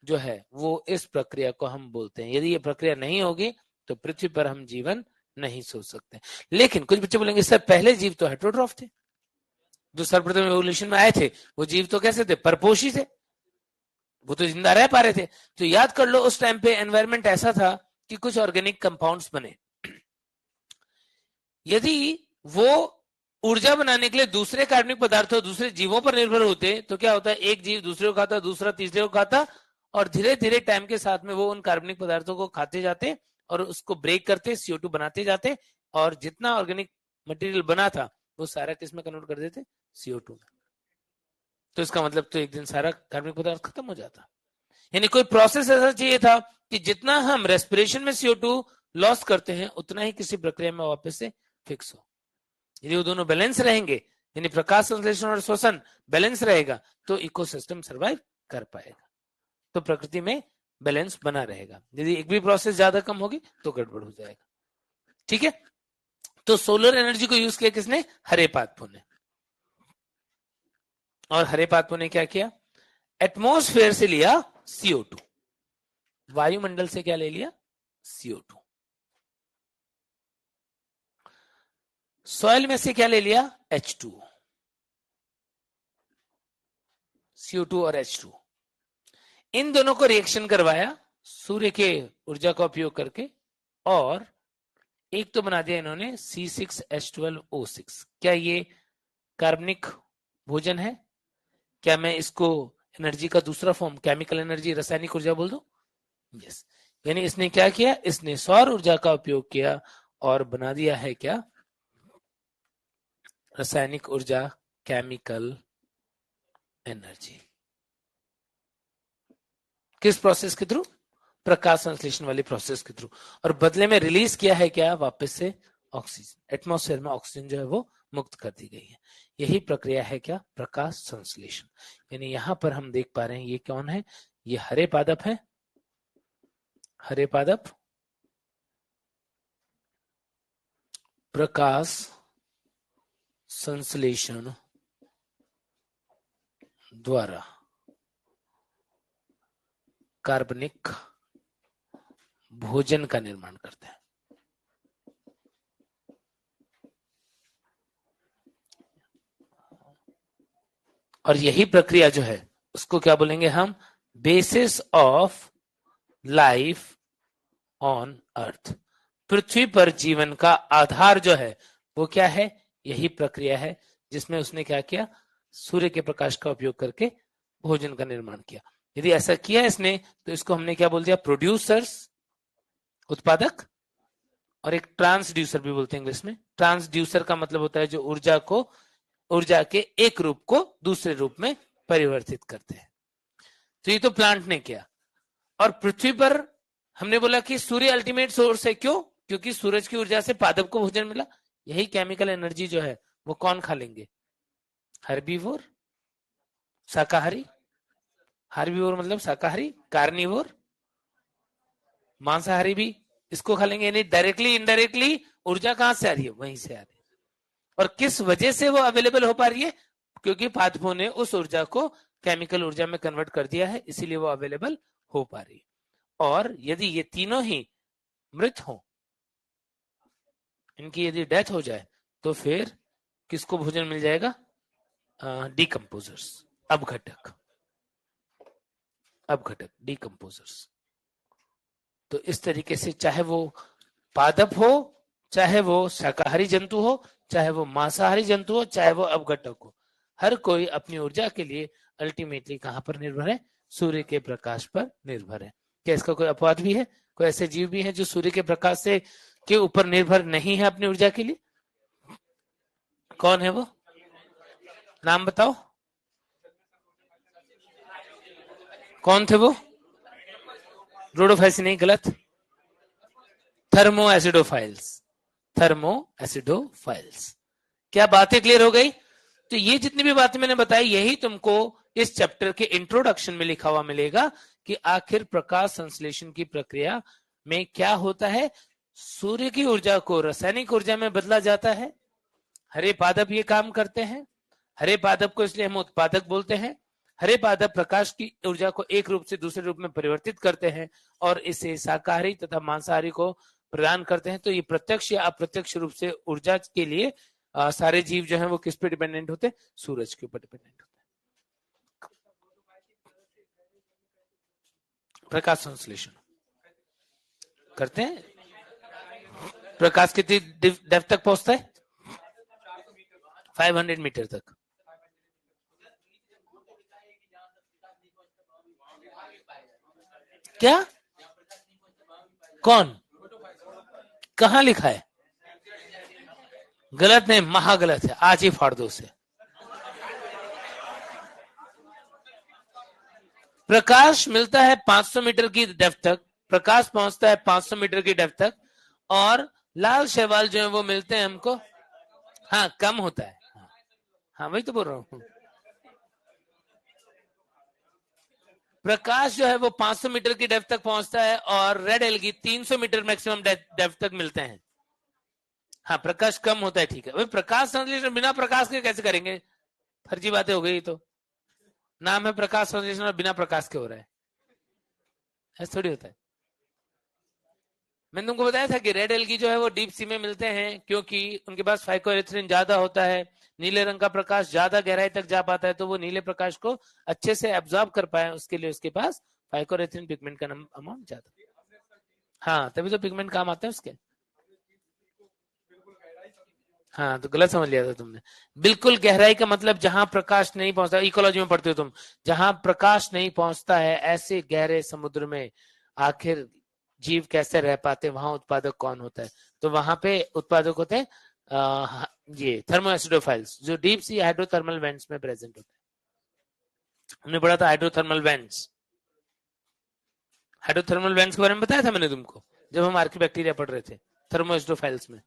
जो है वो इस प्रक्रिया को हम बोलते हैं। यदि ये प्रक्रिया नहीं होगी तो पृथ्वी पर हम जीवन नहीं सोच सकते। लेकिन कुछ बच्चे बोलेंगे सर पहले जीव तो हेटेरोट्रॉफ थे, जो सर्वप्रथम एवोल्यूशन में आए थे वो जीव तो कैसे थे, परपोषी थे, वो तो जिंदा रह पा रहे थे। तो याद कर लो उस टाइम पे एनवायरनमेंट ऐसा था कि कुछ ऑर्गेनिक कंपाउंड्स बने। यदि वो ऊर्जा बनाने के लिए दूसरे कार्बनिक पदार्थों, दूसरे जीवों पर निर्भर होते तो क्या होता है, एक जीव दूसरे को खाता, दूसरा तीसरे को खाता, और धीरे धीरे टाइम के साथ में वो उन कार्बनिक पदार्थों को खाते जाते और उसको ब्रेक करते, CO2 बनाते जाते, और जितना ऑर्गेनिक मटेरियल बना था वो सारा किस में कन्वर्ट कर देते, CO2 में। तो इसका मतलब तो एक दिन सारा कार्बनिक पदार्थ खत्म हो जाता। यानी कोई प्रोसेस ऐसा चाहिए था कि जितना हम रेस्पिरेशन में CO2 लॉस करते हैं उतना ही किसी प्रक्रिया में वापस से फिक्स हो। यदि वो दोनों बैलेंस रहेंगे, यानी प्रकाश संश्लेषण और श्वसन बैलेंस रहेगा, तो इकोसिस्टम सर्वाइव कर पाएगा, तो प्रकृति में बैलेंस बना रहेगा। यदि एक भी प्रोसेस ज्यादा कम होगी तो गड़बड़ हो जाएगा। ठीक है, तो सोलर एनर्जी को यूज किया किसने, हरे पादपों ने। और हरे पादपों ने क्या किया, एटमॉस्फेयर से लिया CO2, वायुमंडल से क्या ले लिया, CO2, सॉइल में से क्या ले लिया, H2, CO2 और H2, इन दोनों को रिएक्शन करवाया सूर्य के ऊर्जा का उपयोग करके, और एक तो बना दिया इन्होंने C6H12O6। क्या ये कार्बनिक भोजन है? क्या मैं इसको एनर्जी का दूसरा फॉर्म, केमिकल एनर्जी, रासायनिक ऊर्जा बोल दूं? यस। यानी इसने क्या किया, इसने सौर ऊर्जा का उपयोग किया और बना दिया है क्या, रासायनिक ऊर्जा, केमिकल एनर्जी। किस प्रोसेस के थ्रू, प्रकाश संश्लेषण वाली प्रोसेस के थ्रू। और बदले में रिलीज किया है क्या, वापस से ऑक्सीजन। एटमॉस्फेयर में ऑक्सीजन जो है वो मुक्त कर दी गई है। यही प्रक्रिया है क्या, प्रकाश संश्लेषण। यानी यहां पर हम देख पा रहे हैं ये कौन है, ये हरे पादप है, हरे पादप प्रकाश संश्लेषण द्वारा कार्बनिक भोजन का निर्माण करते हैं। और यही प्रक्रिया जो है उसको क्या बोलेंगे हम, basis of life on earth. पृथ्वी पर जीवन का आधार जो है वो क्या है, यही प्रक्रिया है जिसमें उसने क्या किया, सूर्य के प्रकाश का उपयोग करके भोजन का निर्माण किया। यदि ऐसा किया इसने तो इसको हमने क्या बोल दिया, प्रोड्यूसर्स, उत्पादक, और एक ट्रांसड्यूसर भी बोलते हैं इंग्लिश में। ट्रांसड्यूसर का मतलब होता है जो ऊर्जा को, ऊर्जा के एक रूप को दूसरे रूप में परिवर्तित करते हैं। तो ये तो प्लांट ने किया। और पृथ्वी पर हमने बोला कि सूर्य अल्टीमेट सोर्स है, क्यों, क्योंकि सूरज की ऊर्जा से पादप को भोजन मिला। यही केमिकल एनर्जी जो है वो कौन खा लेंगे, हर्बीवोर, शाकाहारी, हर्बीवोर मतलब शाकाहारी, कार्निवोर मांसाहारी भी इसको खा लेंगे। यानी डायरेक्टली इनडायरेक्टली ऊर्जा कहां से आ रही है, वहीं से आ रही है। और किस वजह से वो अवेलेबल हो पा रही है, क्योंकि पादपों ने उस ऊर्जा को केमिकल ऊर्जा में कन्वर्ट कर दिया है, इसीलिए वो अवेलेबल हो पा रही है। और यदि ये तीनों ही मृत हो, इनकी यदि डेथ हो जाए तो फिर किसको भोजन मिल जाएगा, डिकम्पोजर्स, अपघटक, अपघटक, डिकम्पोजर्स। तो इस तरीके से चाहे वो पादप हो, चाहे वो शाकाहारी जंतु हो, चाहे वो मांसाहारी जंतु हो, चाहे वो अपघटक हो, हर कोई अपनी ऊर्जा के लिए अल्टीमेटली कहां पर निर्भर है? सूर्य के प्रकाश पर निर्भर है। क्या इसका कोई अपवाद भी है? कोई ऐसे जीव भी हैं जो सूर्य के प्रकाश से के ऊपर निर्भर नहीं है अपनी ऊर्जा के लिए? कौन है वो? नाम बताओ, कौन थे वो? रोडोफाइल्स नहीं, गलत। Thermo acidophiles, thermo acidophiles. क्या बातें क्लियर हो गई? तो ये जितनी भी बातें मैंने बताई यही तुमको इस चैप्टर के इंट्रोडक्शन में लिखा हुआ मिलेगा कि आखिर प्रकाश संश्लेषण की प्रक्रिया में क्या होता है। सूर्य की ऊर्जा को रासायनिक ऊर्जा में बदला जाता है। हरे पादप ये काम करते हैं। हरे पादप को इसलिए हम उत्पादक बोलते हैं। हरे पादप प्रकाश की ऊर्जा को एक रूप से दूसरे रूप में परिवर्तित करते हैं और इसे शाकाहारी तथा मांसाहारी को प्रदान करते हैं। तो ये प्रत्यक्ष या अप्रत्यक्ष रूप से ऊर्जा के लिए सारे जीव जो हैं वो किस पे डिपेंडेंट होते हैं? सूरज के ऊपर डिपेंडेंट होते हैं। प्रकाश संश्लेषण करते हैं। प्रकाश कितनी डेप्थ तक पहुंचता है? 500 मीटर तक। क्या? कौन? कहां लिखा है? गलत नहीं, महागलत है। आज ही फाड़ दो उसे। प्रकाश मिलता है 500 मीटर की डेप्थ तक। प्रकाश पहुंचता है 500 मीटर की डेप्थ तक और लाल शैवाल जो है वो मिलते हैं हमको। हाँ, कम होता है। हाँ, वही तो बोल रहा हूँ। प्रकाश जो है वो 500 मीटर की डेप्थ तक पहुंचता है और red algae 300 metre maximum depth तक मिलते हैं। हाँ, प्रकाश कम होता है, ठीक है। भाई प्रकाश संश्लेषण बिना प्रकाश के कैसे करेंगे? फर्जी बातें हो गई। तो नाम है प्रकाश संश्लेषण और बिना प्रकाश के हो रहा है, ऐसा थोड़ी होता है। मैंने तुमको बताया था कि रेड एलगी जो है वो डीप सी में मिलते हैं क्योंकि उनके पास फाइकोएरिथ्रिन ज्यादा होता है। नीले रंग का प्रकाश ज्यादा गहराई तक जा पाता है, तो वो नीले प्रकाश को अच्छे से एब्जॉर्ब कर पाए, उसके लिए उसके पास फाइकोएरिथ्रिन पिगमेंट का अमाउंट ज्यादा। हाँ, तभी तो पिगमेंट काम आते हैं उसके। हाँ, तो गलत समझ लिया था तुमने। बिल्कुल गहराई का मतलब जहां प्रकाश नहीं पहुंचता, इकोलॉजी में पढ़ते हो तुम, जहां प्रकाश नहीं पहुंचता है ऐसे गहरे समुद्र में आखिर जीव कैसे रह पाते, वहां उत्पादक कौन होता है? तो वहां पे उत्पादक होते हैं ये थर्मोएसिडोफाइल्स जो डीप सी हाइड्रोथर्मल वेंट्स में प्रेजेंट होते हैं। हमने पढ़ा था हाइड्रोथर्मल वेंट्स। हाइड्रोथर्मल वेंट्स के बारे में बताया था मैंने तुमको जब हम आर्किबैक्टीरिया पढ़ रहे थे। थर्मोएसिडोफाइल्स में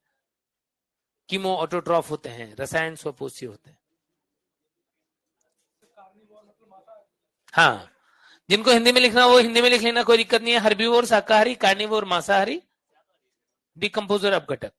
कीमो ऑटोट्रॉफ होते हैं, रसायन स्वपोषी होते हैं। हाँ, जिनको हिंदी में लिखना वो हिंदी में लिख लेना, कोई दिक्कत नहीं है। हर्बीवोर शाकाहारी, कार्निवोर मांसाहारी, डिकम्पोजर अपघटक।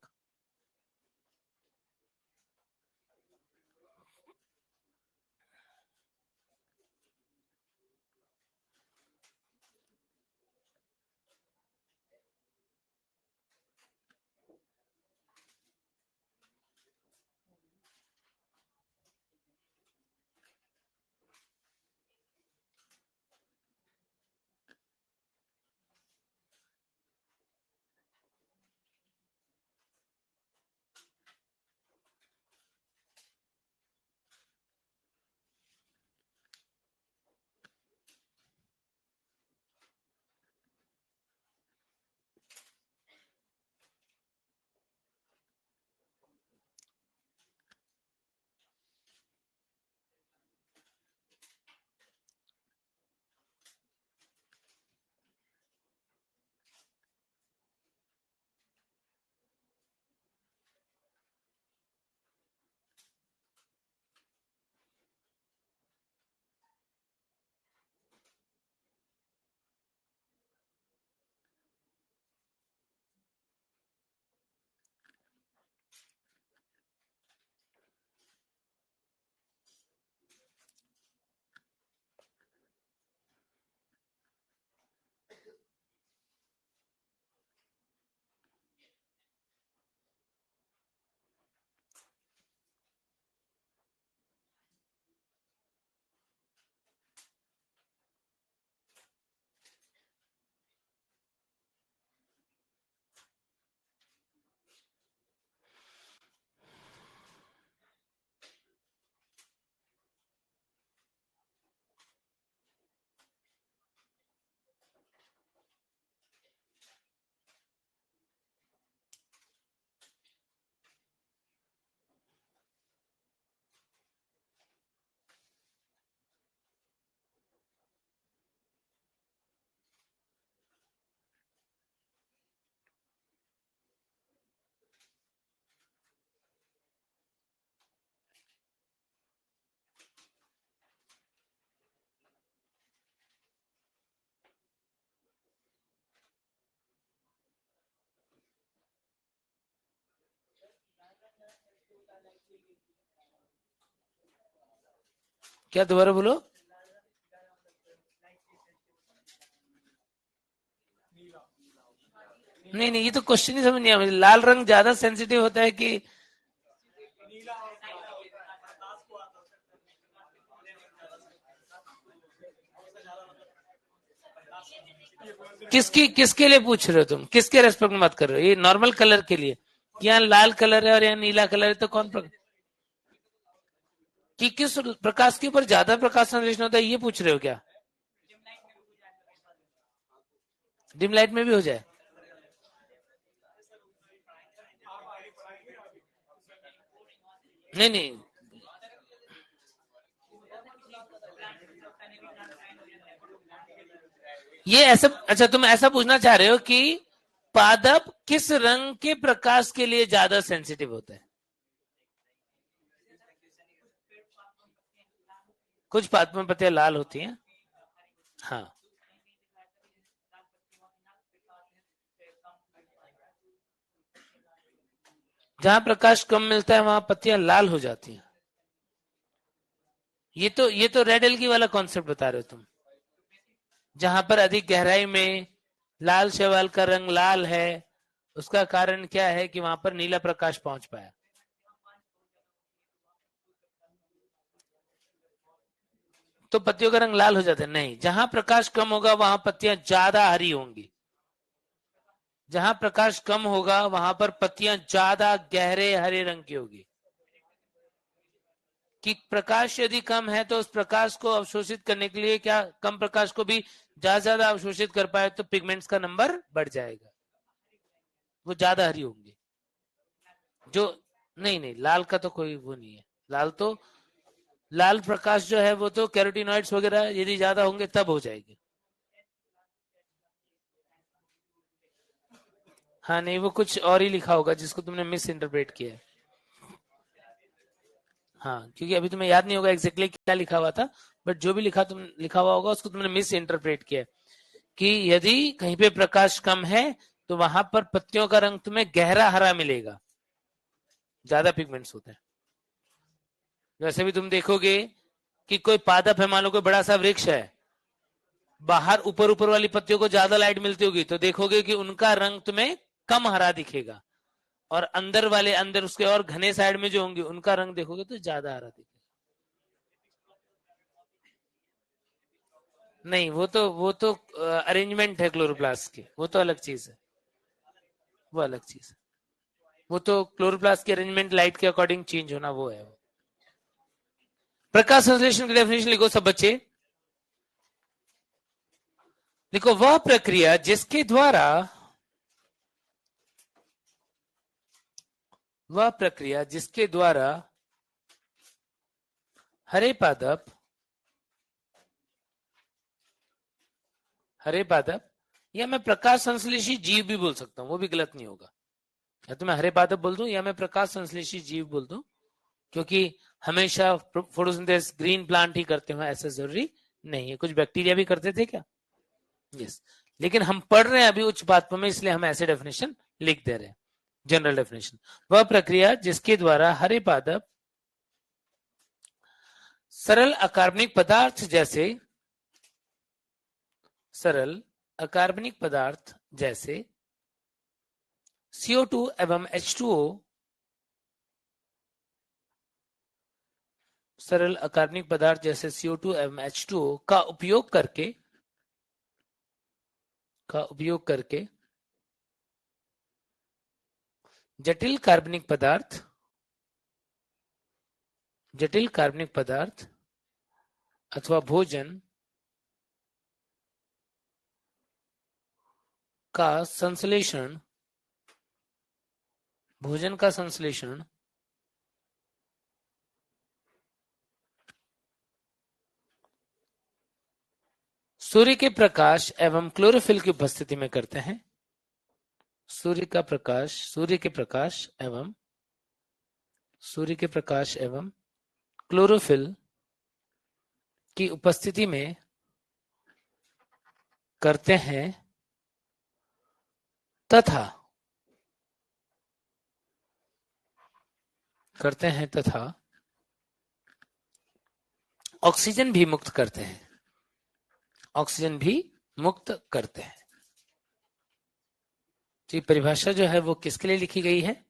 क्या, दोबारा बोलो। नहीं नहीं, ये तो क्वेश्चन ही समझ नहीं आया मुझे। लाल रंग ज्यादा सेंसिटिव होता है कि किसकी, किसके लिए पूछ रहे हो तुम, किसके रेस्पेक्ट में बात कर रहे हो? ये नॉर्मल कलर के लिए, यहाँ लाल कलर है और यहाँ नीला कलर है, तो कौन कि किस प्रकाश के ऊपर ज्यादा प्रकाश संश्लेषण होता है, ये पूछ रहे हो क्या? डिम लाइट में भी हो जाए? नहीं नहीं, ये ऐसा, अच्छा तुम ऐसा पूछना चाह रहे हो कि पादप किस रंग के प्रकाश के लिए ज्यादा सेंसिटिव होता है? कुछ पादप में पत्तियां लाल होती हैं। हाँ, जहां प्रकाश कम मिलता है वहां पत्तियां लाल हो जाती हैं। ये तो रेड एल्गी वाला कॉन्सेप्ट बता रहे हो तुम। जहां पर अधिक गहराई में लाल शैवाल का रंग लाल है, उसका कारण क्या है कि वहां पर नीला प्रकाश पहुंच पाया। तो पत्तियों का रंग लाल हो जाता है? नहीं, जहां प्रकाश कम होगा वहां पत्तियां ज्यादा हरी होंगी। जहां प्रकाश कम होगा वहां पर पत्तियां ज्यादा गहरे हरे रंग की होगी। कि प्रकाश यदि कम है तो उस प्रकाश को अवशोषित करने के लिए, क्या कम प्रकाश को भी ज्यादा ज्यादा अवशोषित कर पाए तो पिगमेंट्स का नंबर बढ़ जाएगा, वो ज्यादा हरी होंगी। जो, नहीं नहीं, लाल का तो कोई वो नहीं है। लाल तो, लाल प्रकाश जो है वो तो कैरोटीनॉइड्स वगैरह यदि ज्यादा होंगे तब हो जाएगी। हाँ नहीं, वो कुछ और ही लिखा होगा जिसको तुमने मिस इंटरप्रेट किया है। हाँ, क्योंकि अभी तुम्हें याद नहीं होगा एग्जैक्टली क्या लिखा हुआ था, बट जो भी लिखा हुआ होगा उसको तुमने मिस इंटरप्रेट किया है। कि यदि कहीं पे प्रकाश कम है तो वहां पर पत्तियों का रंग तुम्हें गहरा हरा मिलेगा, ज्यादा पिगमेंट्स होते हैं। वैसे भी तुम देखोगे कि कोई पादप है, मान लो कोई बड़ा सा वृक्ष है, बाहर ऊपर ऊपर वाली पत्तियों को ज्यादा लाइट मिलती होगी तो देखोगे कि उनका रंग तुम्हें कम हरा दिखेगा, और अंदर वाले, अंदर उसके और घने साइड में जो होंगे उनका रंग देखोगे तो ज्यादा हरा दिखेगा। नहीं, वो तो अरेंजमेंट है क्लोरोप्लास्ट की, वो तो अलग चीज है। वो अलग चीज है। वो तो क्लोरोप्लास्ट की अरेंजमेंट लाइट के अकॉर्डिंग चेंज होना, वो है। प्रकाश संश्लेषण की डेफिनेशन लिखो सब बच्चे। देखो, वह प्रक्रिया जिसके द्वारा, वह प्रक्रिया जिसके द्वारा हरे पादप, हरे पादप, या मैं प्रकाश संश्लेषी जीव भी बोल सकता हूं, वो भी गलत नहीं होगा। या तो मैं हरे पादप बोल दूं या मैं प्रकाश संश्लेषी जीव बोल दूं, क्योंकि हमेशा फोटोसिंथेसिस ग्रीन प्लांट ही करते हो ऐसा जरूरी नहीं है, कुछ बैक्टीरिया भी करते थे क्या। यस, लेकिन हम पढ़ रहे हैं अभी उच्च पादपों में, इसलिए हम ऐसे डेफिनेशन लिख दे रहे हैं। जनरल डेफिनेशन, वह प्रक्रिया जिसके द्वारा हरे पादप सरल अकार्बनिक पदार्थ जैसे, सरल अकार्बनिक पदार्थ जैसे CO2 एवं H2O, सरल अकार्बनिक पदार्थ जैसे CO2 एवं H2O का उपयोग करके जटिल कार्बनिक पदार्थ, जटिल कार्बनिक पदार्थ अथवा भोजन का संश्लेषण, भोजन का संश्लेषण सूर्य के प्रकाश एवं क्लोरोफिल की उपस्थिति में करते हैं। सूर्य का प्रकाश, सूर्य के प्रकाश एवं क्लोरोफिल की उपस्थिति में करते हैं तथा, करते हैं तथा ऑक्सीजन भी मुक्त करते हैं, ऑक्सीजन भी मुक्त करते हैं। तो ये परिभाषा जो है वो किसके लिए लिखी गई है?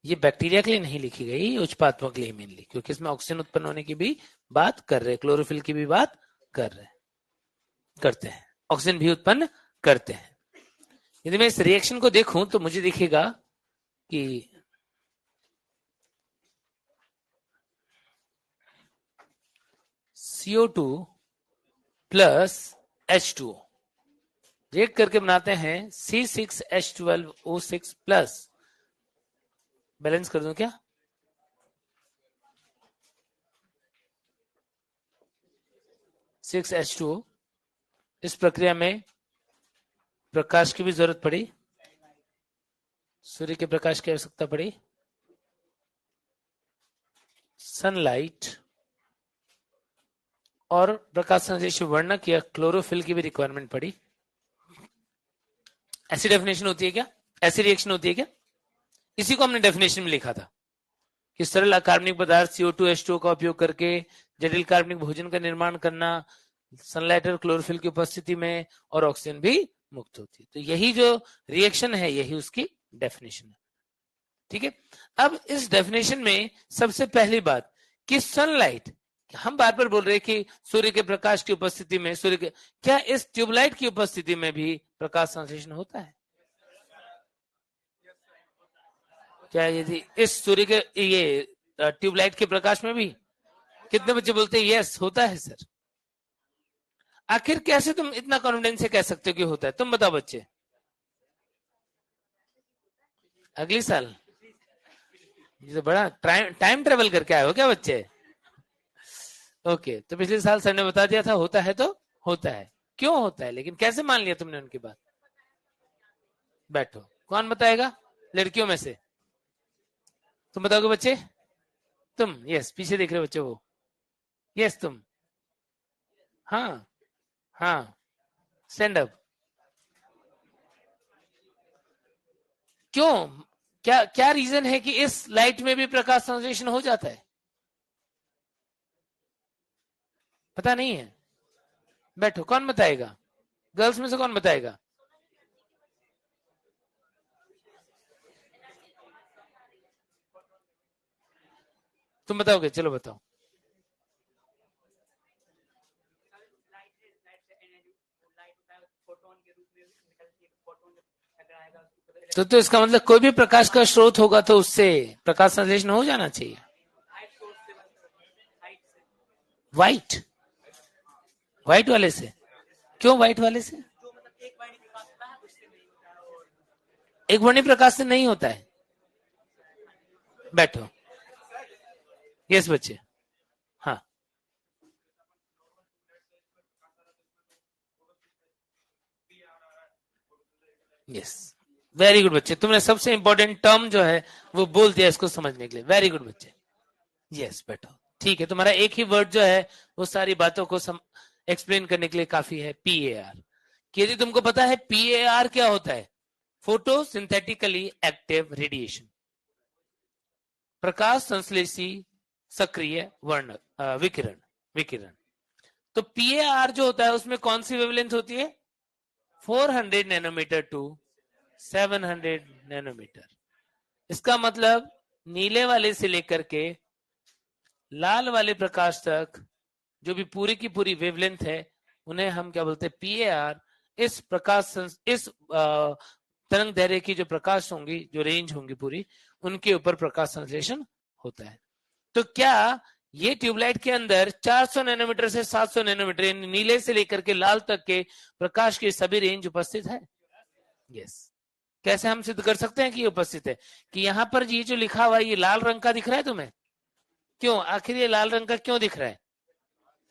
ये बैक्टीरिया के लिए नहीं लिखी गई, उच्चपात्मक के लिए मेनली, क्योंकि इसमें ऑक्सीजन उत्पन्न होने की भी बात कर रहे हैं, क्लोरोफिल की भी बात कर रहे हैं, करते हैं, ऑक्सीजन भी उत्पन्न करते हैं। यदि मैं इस रिएक्शन को देखूं तो मुझे दिखेगा कि CO2 प्लस H2O रिएक्ट करके बनाते हैं C6H12O6 प्लस, बैलेंस कर दूं क्या? H2O। इस प्रक्रिया में प्रकाश की भी जरूरत पड़ी, सूर्य के प्रकाश की आवश्यकता पड़ी, सनलाइट और प्रकाश संश्लेषण वर्णक या क्लोरोफिल की भी रिक्वायरमेंट पड़ी। ऐसी डेफिनेशन होती है क्या? ऐसी रिएक्शन होती है क्या? इसी को हमने डेफिनेशन में लिखा था कि सरल अकार्बनिक पदार्थ CO2H2O का उपयोग करके जटिल कार्बनिक भोजन का निर्माण करना, सनलाइट और क्लोरोफिल की उपस्थिति में, और ऑक्सीजन भी मुक्त होती है। तो यही जो रिएक्शन है यही उसकी डेफिनेशन है। ठीक है, अब इस डेफिनेशन में सबसे पहली बात कि सनलाइट, हम बार बार बोल रहे हैं कि सूर्य के प्रकाश की उपस्थिति में, सूर्य के, क्या इस ट्यूबलाइट की उपस्थिति में भी प्रकाश संश्लेषण होता है? क्या यदि इस सूर्य के ये ट्यूबलाइट के प्रकाश में भी? कितने बच्चे बोलते हैं यस होता है सर? आखिर कैसे तुम इतना कॉन्फिडेंस से कह सकते हो कि होता है? तुम बताओ बच्चे। अगली साल? ये तो बड़ा टाइम ट्रेवल करके आए हो क्या बच्चे? ओके, तो पिछले साल सर ने बता दिया था होता है तो होता है। क्यों होता है, लेकिन कैसे मान लिया तुमने उनकी बात? बैठो, कौन बताएगा लड़कियों में से? तुम बताओगे बच्चे? तुम? यस, पीछे देख रहे हो बच्चे वो। यस तुम? हाँ हाँ, स्टैंड अप। क्यों, क्या क्या रीजन है कि इस लाइट में भी प्रकाश संश्लेषण हो जाता है? पता नहीं है? बैठो, कौन बताएगा? गर्ल्स में से कौन बताएगा? तुम बताओगे, चलो बताओ। तो इसका मतलब कोई भी प्रकाश का स्रोत होगा तो उससे प्रकाश संश्लेषण हो जाना चाहिए। व्हाइट? व्हाइट वाले से? क्यों व्हाइट वाले से? एक वर्णी प्रकाश से नहीं होता है। बैठो, यस बच्चे, हाँ। यस, वेरी गुड बच्चे, तुमने सबसे इंपॉर्टेंट टर्म जो है वो बोल दिया इसको समझने के लिए। वेरी गुड बच्चे, यस बैठो। ठीक है, तुम्हारा एक ही वर्ड जो है वो सारी बातों को एक्सप्लेन करने के लिए काफी है, PAR। यदि तुमको पता है PAR क्या होता है? फोटो सिंथेटिकली एक्टिव रेडिएशन, प्रकाश संश्लेषी सक्रिय वर्ण विकिरण, विकिरण। तो PAR जो होता है उसमें कौन सी वेवलेंथ होती है? 400 नैनोमीटर टू 700 नैनोमीटर। इसका मतलब नीले वाले से लेकर के लाल वाले प्रकाश तक जो भी पूरी की पूरी वेवलेंथ है उन्हें हम क्या बोलते हैं? PAR। इस प्रकाश, इस तरंग दैर्घ्य की जो प्रकाश होंगी, जो रेंज होंगी पूरी, उनके ऊपर प्रकाश संश्लेषण होता है। तो क्या ये ट्यूबलाइट के अंदर 400 नैनोमीटर से 700 नैनोमीटर, नीले से लेकर के लाल तक के प्रकाश की सभी रेंज उपस्थित है? यस। कैसे हम सिद्ध कर सकते हैं कि ये उपस्थित है? कि यहाँ पर ये जो लिखा हुआ है ये लाल रंग का दिख रहा है तुम्हें? क्यों, आखिर ये लाल रंग का क्यों दिख रहा है?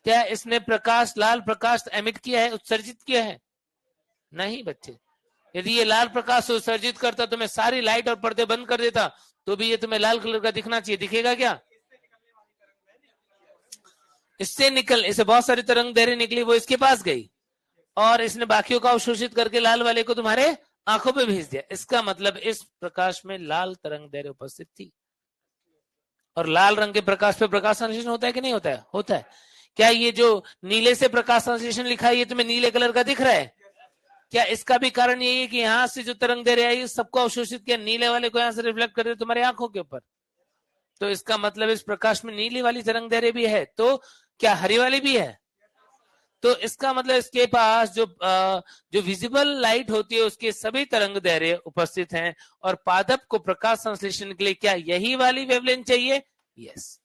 क्या इसने प्रकाश, लाल प्रकाश एमिट किया है, उत्सर्जित किया है? नहीं बच्चे, यदि ये लाल प्रकाश उत्सर्जित करता तो मैं सारी लाइट और पर्दे बंद कर देता तो भी ये तुम्हें लाल कलर का दिखना चाहिए। दिखेगा क्या? इससे निकल, इसे बहुत सारी तरंग दैर्घ्य निकली, वो इसके पास गई और इसने बाकियों को अवशोषित करके लाल वाले को तुम्हारे आंखों पे भेज दिया। इसका मतलब इस प्रकाश में लाल तरंग दैर्घ्य उपस्थित थी। और लाल रंग के प्रकाश पे प्रकाश संश्लेषण होता है कि नहीं होता है? होता है। क्या ये जो नीले से प्रकाश संश्लेषण लिखा है ये तुम्हें नीले कलर का दिख रहा है? क्या इसका भी कारण यही है कि यहां से जो तरंग दे रही है सबको अवशोषित किया, नीले वाले को यहां से रिफ्लेक्ट कर रहे तुम्हारी आंखों के ऊपर, तो इसका मतलब इस प्रकाश में नीली वाली तरंग दैर्घ्य भी है, तो क्या हरी वाली भी है? तो इसका मतलब इसके पास जो विजिबल लाइट होती है उसके सभी तरंग दैर्घ्य उपस्थित हैं, और पादप को प्रकाश संश्लेषण के लिए क्या यही वाली वेवलेंथ चाहिए? यस।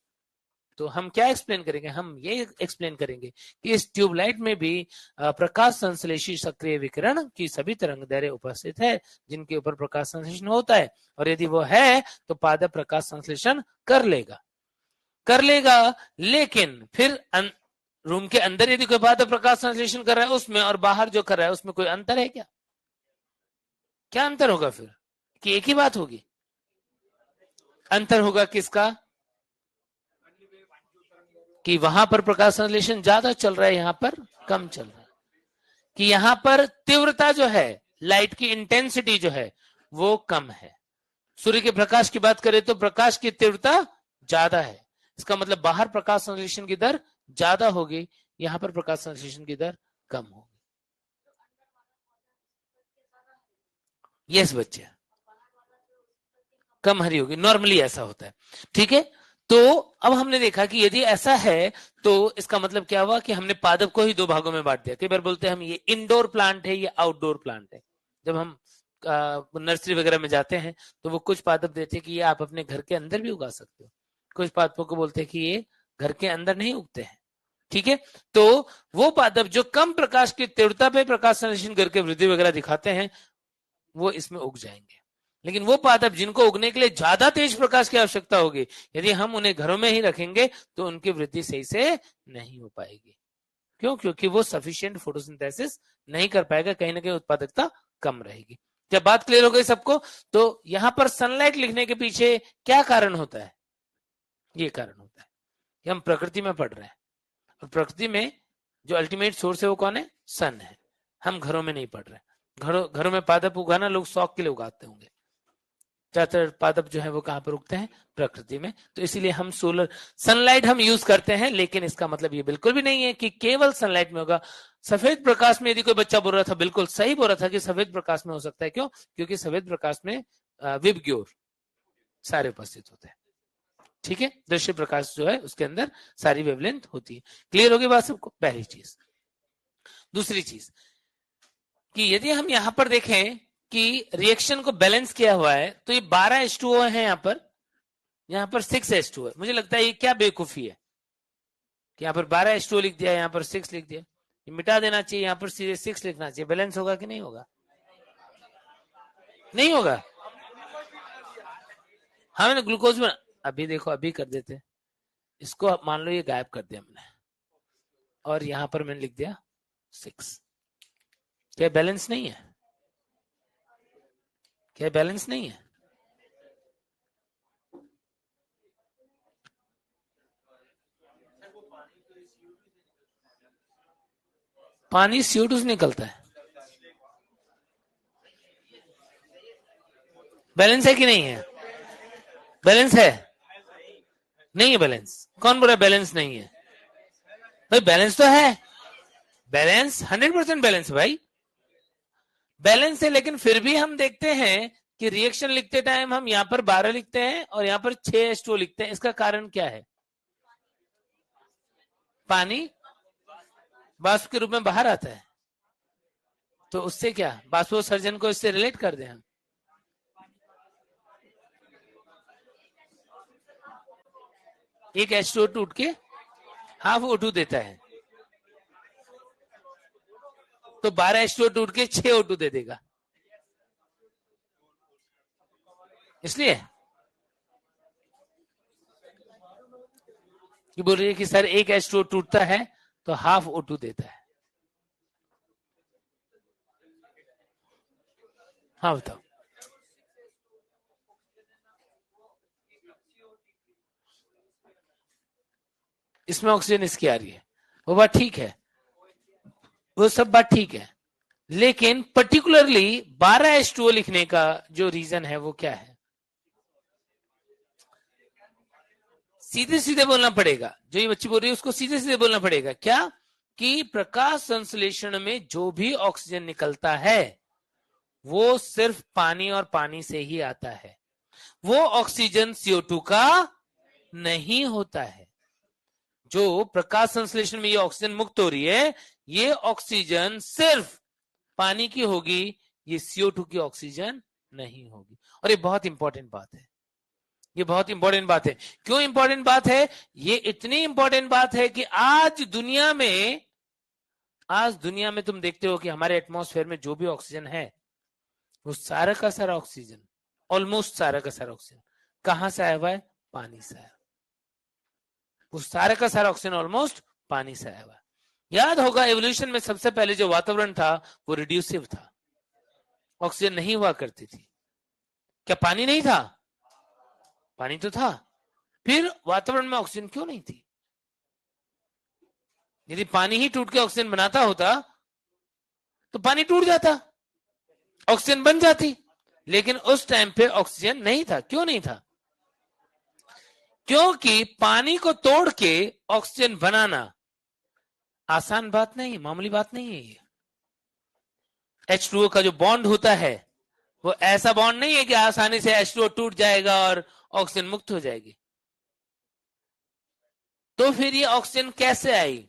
तो हम क्या एक्सप्लेन करेंगे? हम ये एक्सप्लेन करेंगे कि इस ट्यूबलाइट में भी प्रकाश संश्लेषी सक्रिय विकिरण की सभी तरंग दैर्घ्य उपस्थित है जिनके ऊपर प्रकाश संश्लेषण होता है, और यदि वो है तो पादप प्रकाश संश्लेषण कर लेगा। लेकिन फिर रूम के अंदर यदि कोई पादप प्रकाश संश्लेषण कर रहा है उसमें और बाहर जो कर रहा है उसमें कोई अंतर है क्या? क्या अंतर होगा फिर? कि एक ही बात होगी? अंतर होगा किसका? कि वहां पर प्रकाश संश्लेषण ज्यादा चल रहा है, यहां पर कम चल रहा है, कि यहां पर तीव्रता जो है, लाइट की इंटेंसिटी जो है वो कम है। सूर्य के प्रकाश की बात करें तो प्रकाश की तीव्रता ज्यादा है, इसका मतलब बाहर प्रकाश संश्लेषण की दर ज्यादा होगी, यहां पर प्रकाश संश्लेषण की दर कम होगी। यस बच्चे, कम हरी होगी, नॉर्मली ऐसा होता है। ठीक है, तो अब हमने देखा कि यदि ऐसा है तो इसका मतलब क्या हुआ कि हमने पादप को ही दो भागों में बांट दिया। कई बार बोलते हैं हम ये इंडोर प्लांट है, ये आउटडोर प्लांट है। जब हम नर्सरी वगैरह में जाते हैं तो वो कुछ पादप देते हैं कि ये आप अपने घर के अंदर भी उगा सकते हो, कुछ पादपों को बोलते हैं कि ये घर के अंदर नहीं उगते हैं। ठीक है, तो वो पादप जो कम प्रकाश की तीव्रता पे प्रकाश संश्लेषण करके वृद्धि वगैरह दिखाते हैं वो इसमें उग जाएंगे, लेकिन वो पादप जिनको उगने के लिए ज्यादा तेज प्रकाश की आवश्यकता होगी, यदि हम उन्हें घरों में ही रखेंगे तो उनकी वृद्धि सही से नहीं हो पाएगी। क्यों? क्योंकि वो सफिशिएंट फोटोसिंथेसिस नहीं कर पाएगा, कहीं ना कहीं उत्पादकता कम रहेगी। जब बात क्लियर हो गई सबको, तो यहां पर सनलाइट लिखने के पीछे क्या कारण होता है? ये कारण होता है कि हम प्रकृति में पढ़ रहे हैं, और प्रकृति में जो अल्टीमेट सोर्स है वो कौन है? सन है। हम घरों में नहीं पढ़ रहे। घरों में पादप उगाना लोग शौक के लिए उगाते होंगे, ज्यादातर पादप जो है वो कहां पर उगते हैं? प्रकृति में। तो इसीलिए हम सोलर सनलाइट हम यूज करते हैं, लेकिन इसका मतलब ये बिल्कुल भी नहीं है कि केवल सनलाइट में होगा। सफेद प्रकाश में यदि कोई बच्चा बोल रहा था, बिल्कुल सही बोल रहा था कि सफेद प्रकाश में हो सकता है। क्यों? क्योंकि सफेद प्रकाश में विबग्योर सारे उपस्थित होते हैं। ठीक है, दृश्य प्रकाश जो है उसके अंदर सारी वेवलेंथ होती है। क्लियर होगी बात सबको? पहली चीज। दूसरी चीज कि यदि हम यहां पर देखें कि रिएक्शन को बैलेंस किया हुआ है, तो ये 12H2O है, यहां पर 6H2O है। मुझे लगता है ये क्या बेवकूफी है कि यहां पर 12H2O लिख दिया, यहां पर 6 लिख दिया। ये मिटा देना चाहिए, यहां पर सीधे 6 लिखना चाहिए। बैलेंस होगा कि नहीं होगा? नहीं होगा। हाँ, मैंने ग्लूकोज में अभी देखो, अभी कर देते इसको। मान लो ये गायब कर दिया मैंने, और यहां पर मैंने लिख दिया 6। क्या बैलेंस नहीं है? क्या बैलेंस नहीं है? पानी CO2 से निकलता है। बैलेंस है कि नहीं है? बैलेंस है? नहीं है बैलेंस। कौन बोल रहा है बैलेंस नहीं है? भाई बैलेंस तो है, बैलेंस 100% बैलेंस है भाई, बैलेंस है। लेकिन फिर भी हम देखते हैं कि रिएक्शन लिखते टाइम हम यहां पर 12 लिखते हैं और यहां पर 6H2O लिखते हैं। इसका कारण क्या है? पानी वाष्प के रूप में बाहर आता है, तो उससे क्या वाष्पोत्सर्जन को इससे रिलेट कर दें हम? एक H2O टूट के हाफ O2 देता है, तो 12H2O टूट के 6 O2 दे देगा। इसलिए कि बोल रही है कि सर एक H2O टूटता है तो हाफ O2 देता है। हाँ बताओ। इसमें ऑक्सीजन इसकी आ रही है, वो बात ठीक है, वो सब बात ठीक है, लेकिन पर्टिकुलरली 12H2O लिखने का जो रीजन है वो क्या है? सीधे सीधे बोलना पड़ेगा, जो ये बच्ची बोल रही है उसको सीधे सीधे बोलना पड़ेगा। क्या? कि प्रकाश संश्लेषण में जो भी ऑक्सीजन निकलता है वो सिर्फ पानी और पानी से ही आता है, वो ऑक्सीजन CO2 का नहीं होता है। जो प्रकाश संश्लेषण में ये ऑक्सीजन मुक्त हो रही है, ये ऑक्सीजन सिर्फ पानी की होगी, ये CO2 की ऑक्सीजन नहीं होगी। और ये बहुत इंपॉर्टेंट बात है, ये बहुत इंपॉर्टेंट बात है। क्यों इंपॉर्टेंट बात है? ये इतनी इंपॉर्टेंट बात है कि आज दुनिया में तुम देखते हो कि हमारे एटमॉस्फेयर में जो भी ऑक्सीजन है वो सारा का सारा ऑक्सीजन, ऑलमोस्ट सारा का सारा ऑक्सीजन कहां से आया हुआ है? पानी से आया। वो सारा का सारा ऑक्सीजन ऑलमोस्ट पानी से आया हुआ है। याद होगा एवोल्यूशन में सबसे पहले जो वातावरण था वो रिड्यूसिव था, ऑक्सीजन नहीं हुआ करती थी। क्या पानी नहीं था? पानी तो था। फिर वातावरण में ऑक्सीजन क्यों नहीं थी? यदि पानी ही टूट के ऑक्सीजन बनाता होता तो पानी टूट जाता, ऑक्सीजन बन जाती। लेकिन उस टाइम पे ऑक्सीजन नहीं था। क्यों नहीं था? क्योंकि पानी को तोड़ के ऑक्सीजन बनाना आसान बात नहीं, मामूली बात नहीं है। ये H2O का जो बॉन्ड होता है वो ऐसा बॉन्ड नहीं है कि आसानी से H2O टूट जाएगा और ऑक्सीजन मुक्त हो जाएगी। तो फिर ये ऑक्सीजन कैसे आई?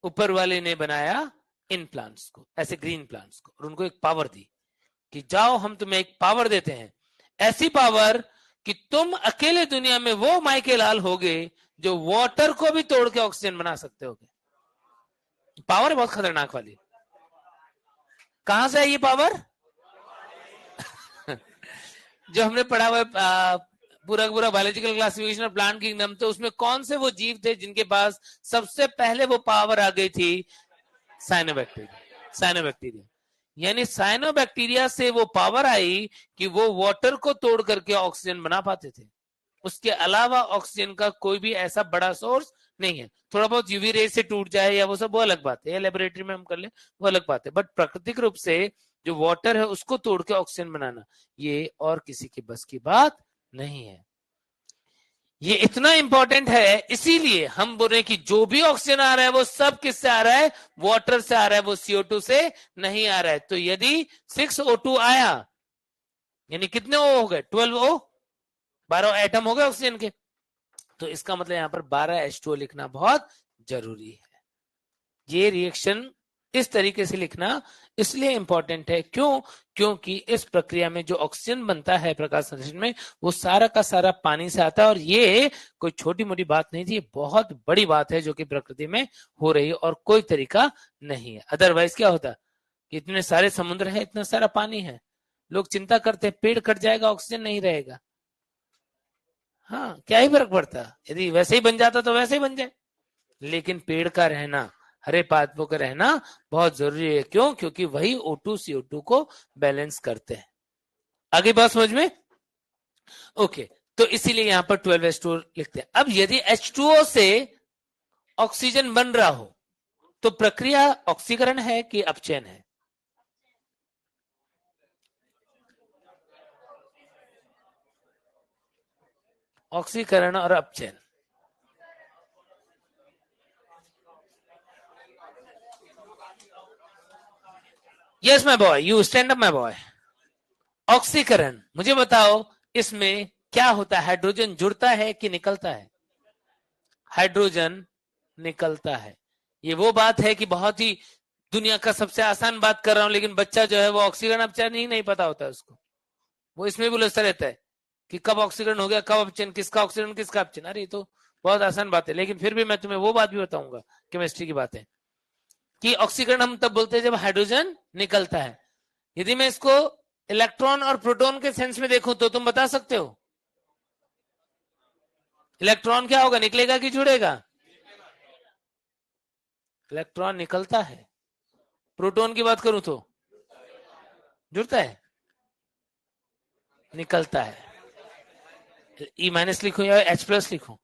ऊपर वाले ने बनाया इन प्लांट्स को, ऐसे ग्रीन प्लांट्स को, और उनको एक पावर दी कि जाओ हम तुम्हें एक पावर देते हैं, ऐसी पावर कि तुम अकेले दुनिया में वो माइकल लाल होगे जो वाटर को भी तोड़ के ऑक्सीजन बना सकते होगे। पावर है बहुत खतरनाक वाली। कहां से है ये पावर? जो हमने पढ़ा हुआ पूरा पूरा biological classification of plant kingdom, तो उसमें कौन से वो जीव थे जिनके पास सबसे पहले वो पावर आ गई थी? साइनोबैक्टीरिया। साइनोबैक्टीरिया, यानी साइनोबैक्टीरिया से वो पावर आई कि वो वाटर को तोड़ करके ऑक्सीजन बना पाते थे। उसके अलावा ऑक्सीजन का कोई भी ऐसा बड़ा सोर्स नहीं है। थोड़ा बहुत यूवी रे से टूट जाए या वो सब वो अलग बात है, या लेबोरेटरी में हम कर ले वो अलग बात है, बट प्राकृतिक रूप से जो वाटर है उसको तोड़ के ऑक्सीजन बनाना ये और किसी के बस की बात नहीं है। ये इतना इंपॉर्टेंट है, इसीलिए हम बोल रहे हैं कि जो भी ऑक्सीजन आ रहा है वो सब किससे आ रहा है? वाटर से आ रहा है, वो CO2 से नहीं आ रहा है। तो यदि 6O2 आया, यानी कितने O हो गए? 12O, 12 एटम हो गए ऑक्सीजन के। तो इसका मतलब यहां पर 12H2O लिखना बहुत जरूरी है। ये रिएक्शन इस तरीके से लिखना इसलिए इंपॉर्टेंट है, क्यों? क्योंकि इस प्रक्रिया में जो ऑक्सीजन बनता है प्रकाश संश्लेषण में वो सारा का सारा पानी से आता है। और ये कोई छोटी मोटी बात नहीं थी, बहुत बड़ी बात है जो कि प्रकृति में हो रही है और कोई तरीका नहीं है। अदरवाइज क्या होता कि इतने सारे समुद्र है, इतना सारा पानी है, लोग चिंता करते हैं पेड़ कट जाएगा ऑक्सीजन नहीं रहेगा। हाँ, क्या ही फर्क पड़ता, यदि वैसे ही बन जाता तो वैसे ही बन जाए। लेकिन पेड़ का रहना, हरे पादपों का रहना बहुत जरूरी है। क्यों? क्योंकि वही O2 CO2 को बैलेंस करते हैं। आगे बात समझ में? ओके, तो इसीलिए यहां पर 12H2O लिखते हैं। अब यदि H2O से ऑक्सीजन बन रहा हो तो प्रक्रिया ऑक्सीकरण है कि अपचयन है? ऑक्सीकरण और अपचयन। Yes my boy, you stand up my boy. ऑक्सीकरण, मुझे बताओ इसमें क्या होता है? हाइड्रोजन जुड़ता है कि निकलता है? हाइड्रोजन निकलता है। ये वो बात है कि बहुत ही दुनिया का सबसे आसान बात कर रहा हूं, लेकिन बच्चा जो है वो ऑक्सीकरण अपचयन ही नहीं पता होता है उसको। वो इसमें भी उलझता रहता है कि कब ऑक्सीकरण हो गया, कब अपचयन, किसका ऑक्सीकरण किसका अपचयन। अरे तो बहुत आसान बात है, लेकिन फिर भी मैं तुम्हें वो बात भी बताऊंगा, केमिस्ट्री की बात है कि ऑक्सीकरण हम तब बोलते हैं जब हाइड्रोजन निकलता है। यदि मैं इसको इलेक्ट्रॉन और प्रोटॉन के सेंस में देखूं तो तुम बता सकते हो इलेक्ट्रॉन क्या होगा, निकलेगा कि जुड़ेगा? इलेक्ट्रॉन निकलता है। प्रोटॉन की बात करूं तो जुड़ता है, निकलता है। E- लिखूं या H+ लिखूं?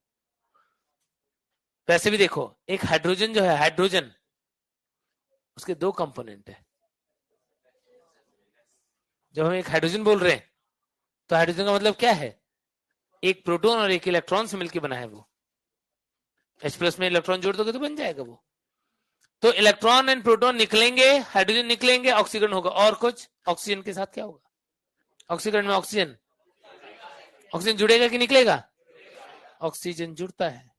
वैसे भी देखो, एक हाइड्रोजन जो है, हाइड्रोजन उसके दो कंपोनेंट है। जब हम एक हाइड्रोजन बोल रहे हैं तो हाइड्रोजन का मतलब क्या है? एक प्रोटॉन और एक इलेक्ट्रॉन से मिलकर बना है वो। H+ में इलेक्ट्रॉन जोड़ दोगे तो बन जाएगा वो। तो इलेक्ट्रॉन एंड प्रोटॉन निकलेंगे, हाइड्रोजन निकलेंगे, ऑक्सीकरण होगा। और कुछ ऑक्सीजन के साथ क्या होगा? ऑक्सीकरण में ऑक्सीजन जुड़ेगा कि निकलेगा? ऑक्सीजन जुड़ता है,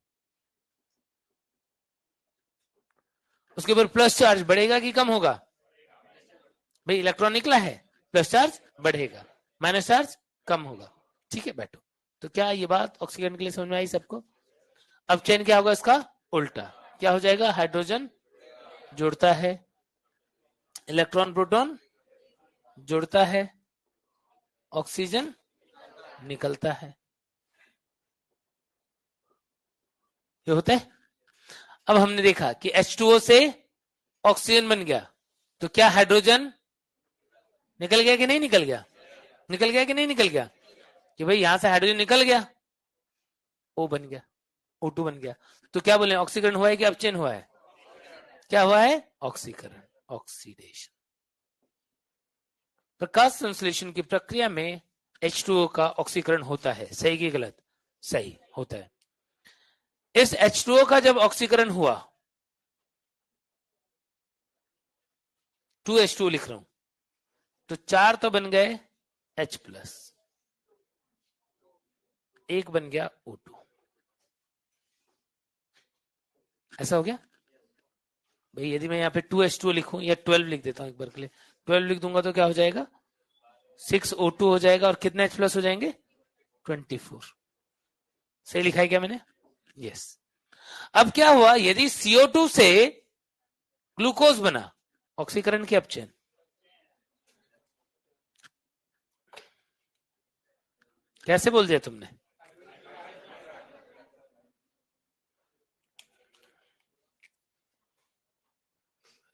उसके ऊपर प्लस चार्ज बढ़ेगा कि कम होगा? भाई इलेक्ट्रॉन निकला है, प्लस चार्ज बढ़ेगा, माइनस चार्ज कम होगा। ठीक है बैठो। तो क्या ये बात ऑक्सीकरण के लिए समझ में आई सबको? अब चेन क्या होगा इसका? उल्टा। क्या हो जाएगा? हाइड्रोजन जुड़ता है, इलेक्ट्रॉन प्रोटॉन जुड़ता है, ऑक्सीजन निकलता है। ये होता है। अब हमने देखा कि H2O से ऑक्सीजन बन गया, तो क्या हाइड्रोजन निकल गया कि नहीं निकल गया? निकल गया कि नहीं निकल गया? कि भाई यहां से हाइड्रोजन निकल गया, O बन गया, O2 बन गया। तो क्या बोले, ऑक्सीकरण हुआ है कि अपचयन हुआ है? क्या हुआ है? ऑक्सीकरण, ऑक्सीडेशन। प्रकाश संश्लेषण की प्रक्रिया में H2O का ऑक्सीकरण होता है। सही कि गलत? सही होता है। इस H2O का जब ऑक्सीकरण हुआ, 2H2O लिख रहा हूं, तो 4 तो बन गए H+, एक बन गया O2। ऐसा हो गया भाई। यदि मैं यहाँ पे 2H2O लिखूं या 12 लिख देता हूं एक बार के लिए, 12 लिख दूंगा तो क्या हो जाएगा? 6O2 हो जाएगा, और कितने H+ हो जाएंगे? 24। सही लिखा है क्या मैंने? यस। अब क्या हुआ, यदि CO2 से ग्लूकोज बना, ऑक्सीकरण की अपचयन। कैसे बोल दिया तुमने?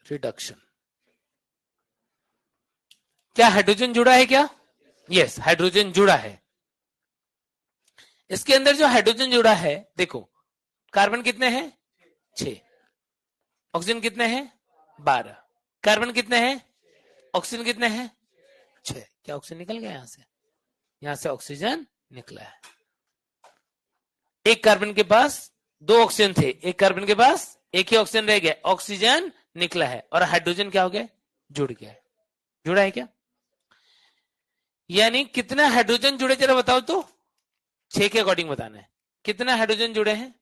रिडक्शन। क्या हाइड्रोजन जुड़ा है क्या? यस, हाइड्रोजन जुड़ा है। इसके अंदर जो हाइड्रोजन जुड़ा है, देखो कार्बन कितने हैं? 6। ऑक्सीजन कितने हैं? 12। कार्बन कितने हैं? ऑक्सीजन कितने हैं? 6। क्या ऑक्सीजन निकल गया यहां से? यहां से ऑक्सीजन निकला है। एक कार्बन के पास 2 ऑक्सीजन थे, एक कार्बन के पास एक ही ऑक्सीजन रह गया, ऑक्सीजन निकला है, और हाइड्रोजन क्या हो गया? जुड़ गया है। जुड़ा है क्या? यानी कितना हाइड्रोजन जुड़े जरा बताओ तो, 6 के अकॉर्डिंग बताना है। कितना हाइड्रोजन जुड़े हैं?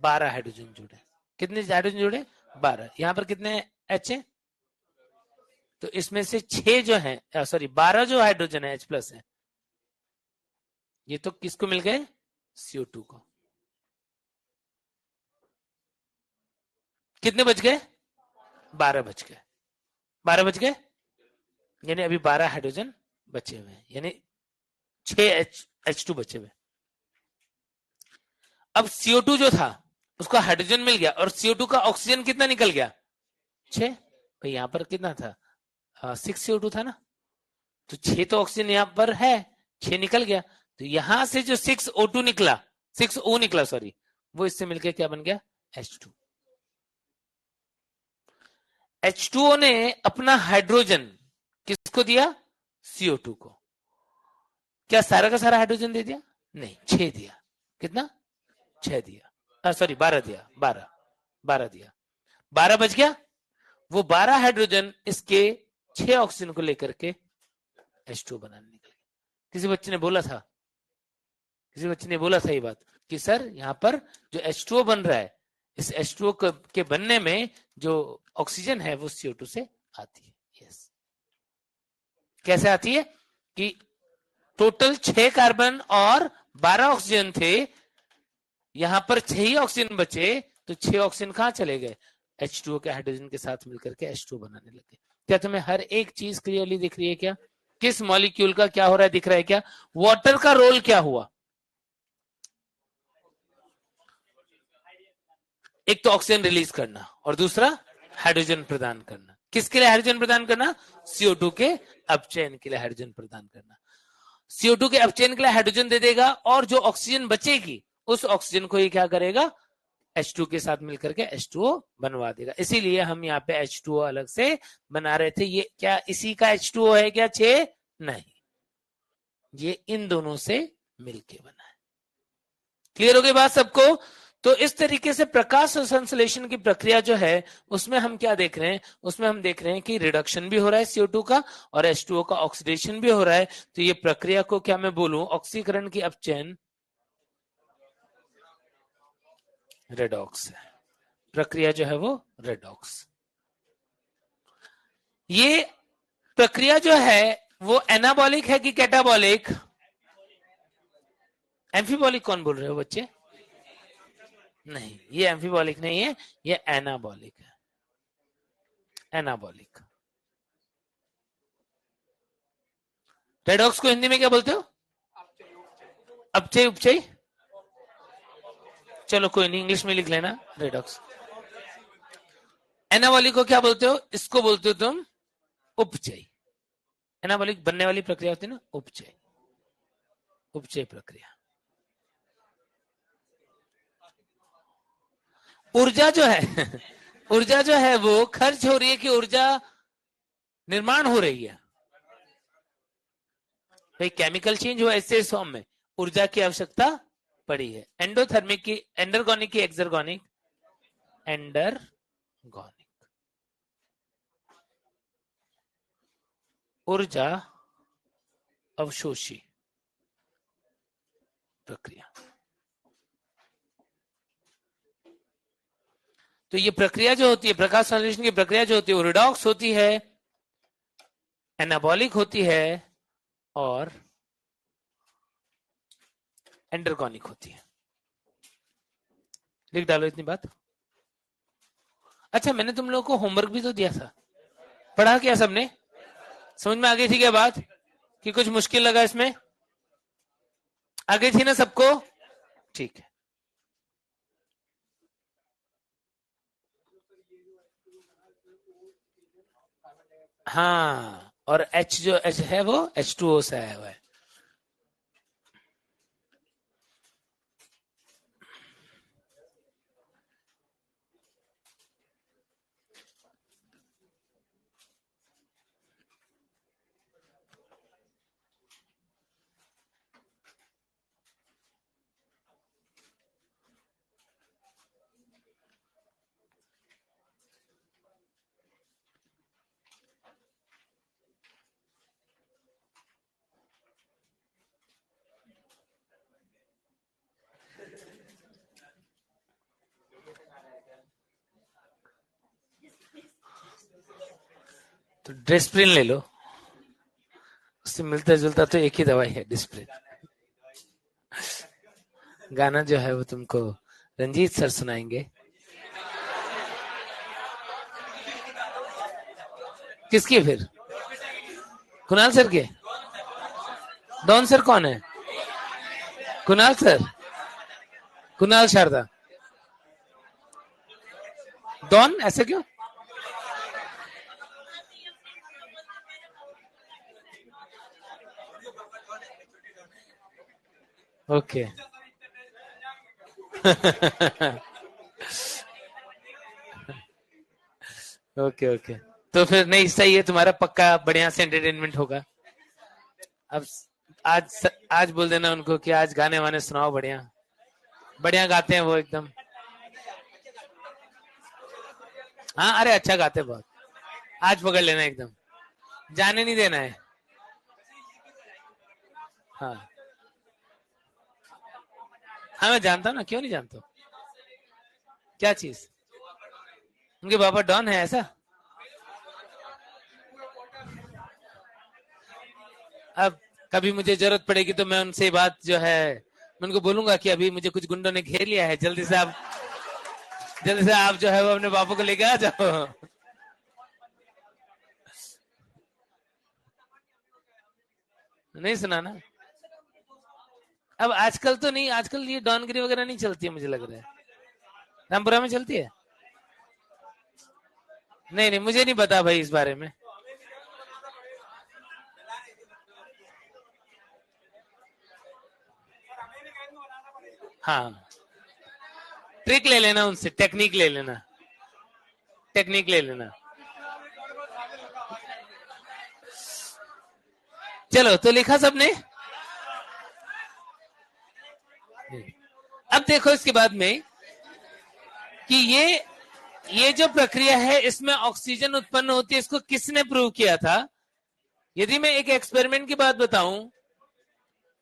12 हाइड्रोजन जुड़े। कितने हाइड्रोजन जुड़े? 12। यहां पर कितने H है? तो इसमें से 6 जो है, सॉरी 12 जो हाइड्रोजन है H+ है, ये तो किसको मिल गए? CO2 को। कितने बच गए? 12 बच गए। 12 बच गए, यानी अभी 12 हाइड्रोजन बचे हुए हैं, यानी 6 H2 बचे हुए। अब CO2 जो था उसको हाइड्रोजन मिल गया, और CO2 का ऑक्सीजन कितना निकल गया? 6। भाई यहां पर कितना था? 6 CO2 था ना, तो 6 तो ऑक्सीजन यहां पर है, 6 निकल गया। तो यहां से जो 6O2 निकला, 6O निकला सॉरी, वो इससे मिलकर क्या बन गया? H2। H2O ने अपना हाइड्रोजन किसको दिया? CO2 को। क्या सारा का सारा हाइड्रोजन दे दिया? नहीं, 6 दिया। कितना? 6 दिया, सॉरी 12 दिया, 12 दिया, 12 बच गया। वो 12 हाइड्रोजन इसके 6 ऑक्सीजन को लेकर के H2O बनाने निकले। किसी बच्चे ने बोला था, किसी बच्चे ने बोला था ये बात कि सर यहाँ पर जो H2O बन रहा है, इस H2O के बनने में जो ऑक्सीजन है वो CO2 से आती है। यस। कैसे आती है? कि टोटल 6 कार्बन और 12 ऑक्सीजन थे, यहां पर 6 ही ऑक्सीजन बचे, तो 6 ऑक्सीजन कहां चले गए? H2O के हाइड्रोजन के साथ मिलकर के H2O बनाने लगे। क्या तुम्हें हर एक चीज क्लियरली दिख रही है क्या? किस मॉलिक्यूल का क्या हो रहा है दिख रहा है क्या? वाटर का रोल क्या हुआ? एक तो ऑक्सीजन रिलीज करना, और दूसरा हाइड्रोजन प्रदान करना। किसके लिए हाइड्रोजन प्रदान करना? CO2 के अपचयन के लिए हाइड्रोजन प्रदान करना। CO2 के अपचयन के लिए हाइड्रोजन दे देगा, और जो ऑक्सीजन बचेगी उस ऑक्सीजन को ये क्या करेगा? H2 के साथ मिलकर के H2O बनवा देगा। इसीलिए हम यहाँ पे H2O अलग से बना रहे थे। ये क्या इसी का H2O है क्या? 6 नहीं, ये इन दोनों से मिलके बना है। क्लियर हो गई बात सबको? तो इस तरीके से प्रकाश संश्लेषण की प्रक्रिया जो है उसमें हम क्या देख रहे हैं, उसमें हम देख रहे हैं कि रिडक्शन भी हो रहा है CO2 का और H2O का ऑक्सीडेशन भी हो रहा है। तो ये प्रक्रिया को क्या मैं बोलूं, ऑक्सीकरण की अपचयन रेडॉक्स है। प्रक्रिया जो है वो रेडॉक्स। ये प्रक्रिया जो है वो एनाबॉलिक है कि कैटाबॉलिक? एम्फीबॉलिक कौन बोल रहे हो बच्चे? नहीं, ये एम्फीबॉलिक नहीं है, ये एनाबॉलिक है। एनाबॉलिक। रेडॉक्स को हिंदी में क्या बोलते हो? अपचय, उपचय? चलो कोई नहीं, इंग्लिश में लिख लेना रेडॉक्स। एनाबॉलिक को क्या बोलते हो? इसको बोलते हो तुम उपचय। एनाबॉलिक बनने वाली प्रक्रिया होती है ना, उपचय। उपचय प्रक्रिया। ऊर्जा जो है ऊर्जा जो है वो खर्च हो रही है कि ऊर्जा निर्माण हो रही है? भाई केमिकल चेंज हुआ, इससे इस फॉर्म में ऊर्जा की आवश्यकता पड़ी है। एंडोथर्मिक की, एंडरगोनिक की एक्सरगोनिक? एंडरगोनिक। ऊर्जा अवशोषी प्रक्रिया। तो ये प्रक्रिया जो होती है, प्रकाश संश्लेषण की प्रक्रिया जो होती है वो रिडॉक्स होती है, एनाबॉलिक होती है और एंडरगोनिक होती है। लिख डालो इतनी बात। अच्छा, मैंने तुम लोगों को होमवर्क भी तो दिया था, पढ़ा क्या सबने? समझ में आ गई थी क्या बात? कि कुछ मुश्किल लगा इसमें? आ गई थी ना सबको? ठीक है। हाँ, और H जो H है वो H2O से आया हुआ है। तो डिस्प्रिन ले लो, उससे मिलता जुलता तो एक ही दवाई है, डिस्प्रिन। गाना जो है वो तुमको रंजीत सर सुनाएंगे। किसकी फिर? कुणाल सर के? डॉन सर कौन है? कुणाल सर? कुणाल शारदा? डॉन ऐसे क्यों? Okay okay okay. तो फिर नहीं, सही है तुम्हारा, पक्का बढ़िया से एंटरटेनमेंट होगा। अब आज बोल देना उनको कि आज गाने वाने सुनाओ, बढ़िया बढ़िया गाते हैं वो एकदम। हाँ, अरे अच्छा गाते हैं बहुत। आज पकड़ लेना एकदम, जाने नहीं देना है। हाँ हाँ, मैं जानता हूँ ना, क्यों नहीं जानता हूँ। क्या चीज? उनके बाबा डॉन है ऐसा? अब कभी मुझे जरूरत पड़ेगी तो मैं उनसे बात जो है, मैं उनको बोलूंगा कि अभी मुझे कुछ गुंडों ने घेर लिया है, जल्दी से आप जो है वो अपने बापू को लेके आ जाओ। नहीं सुना ना? अब आजकल तो नहीं, आजकल ये डॉनगिरी वगैरह नहीं चलती है, मुझे लग रहा है। रामपुरा में चलती है? नहीं नहीं, मुझे नहीं पता भाई इस बारे में। हाँ, ट्रिक ले लेना उनसे, टेक्निक ले लेना, टेक्निक ले लेना। चलो, तो लिखा सबने? अब देखो इसके बाद में कि ये जो प्रक्रिया है इसमें ऑक्सीजन उत्पन्न होती है, इसको किसने प्रूव किया था? यदि मैं एक एक्सपेरिमेंट की बात बताऊं,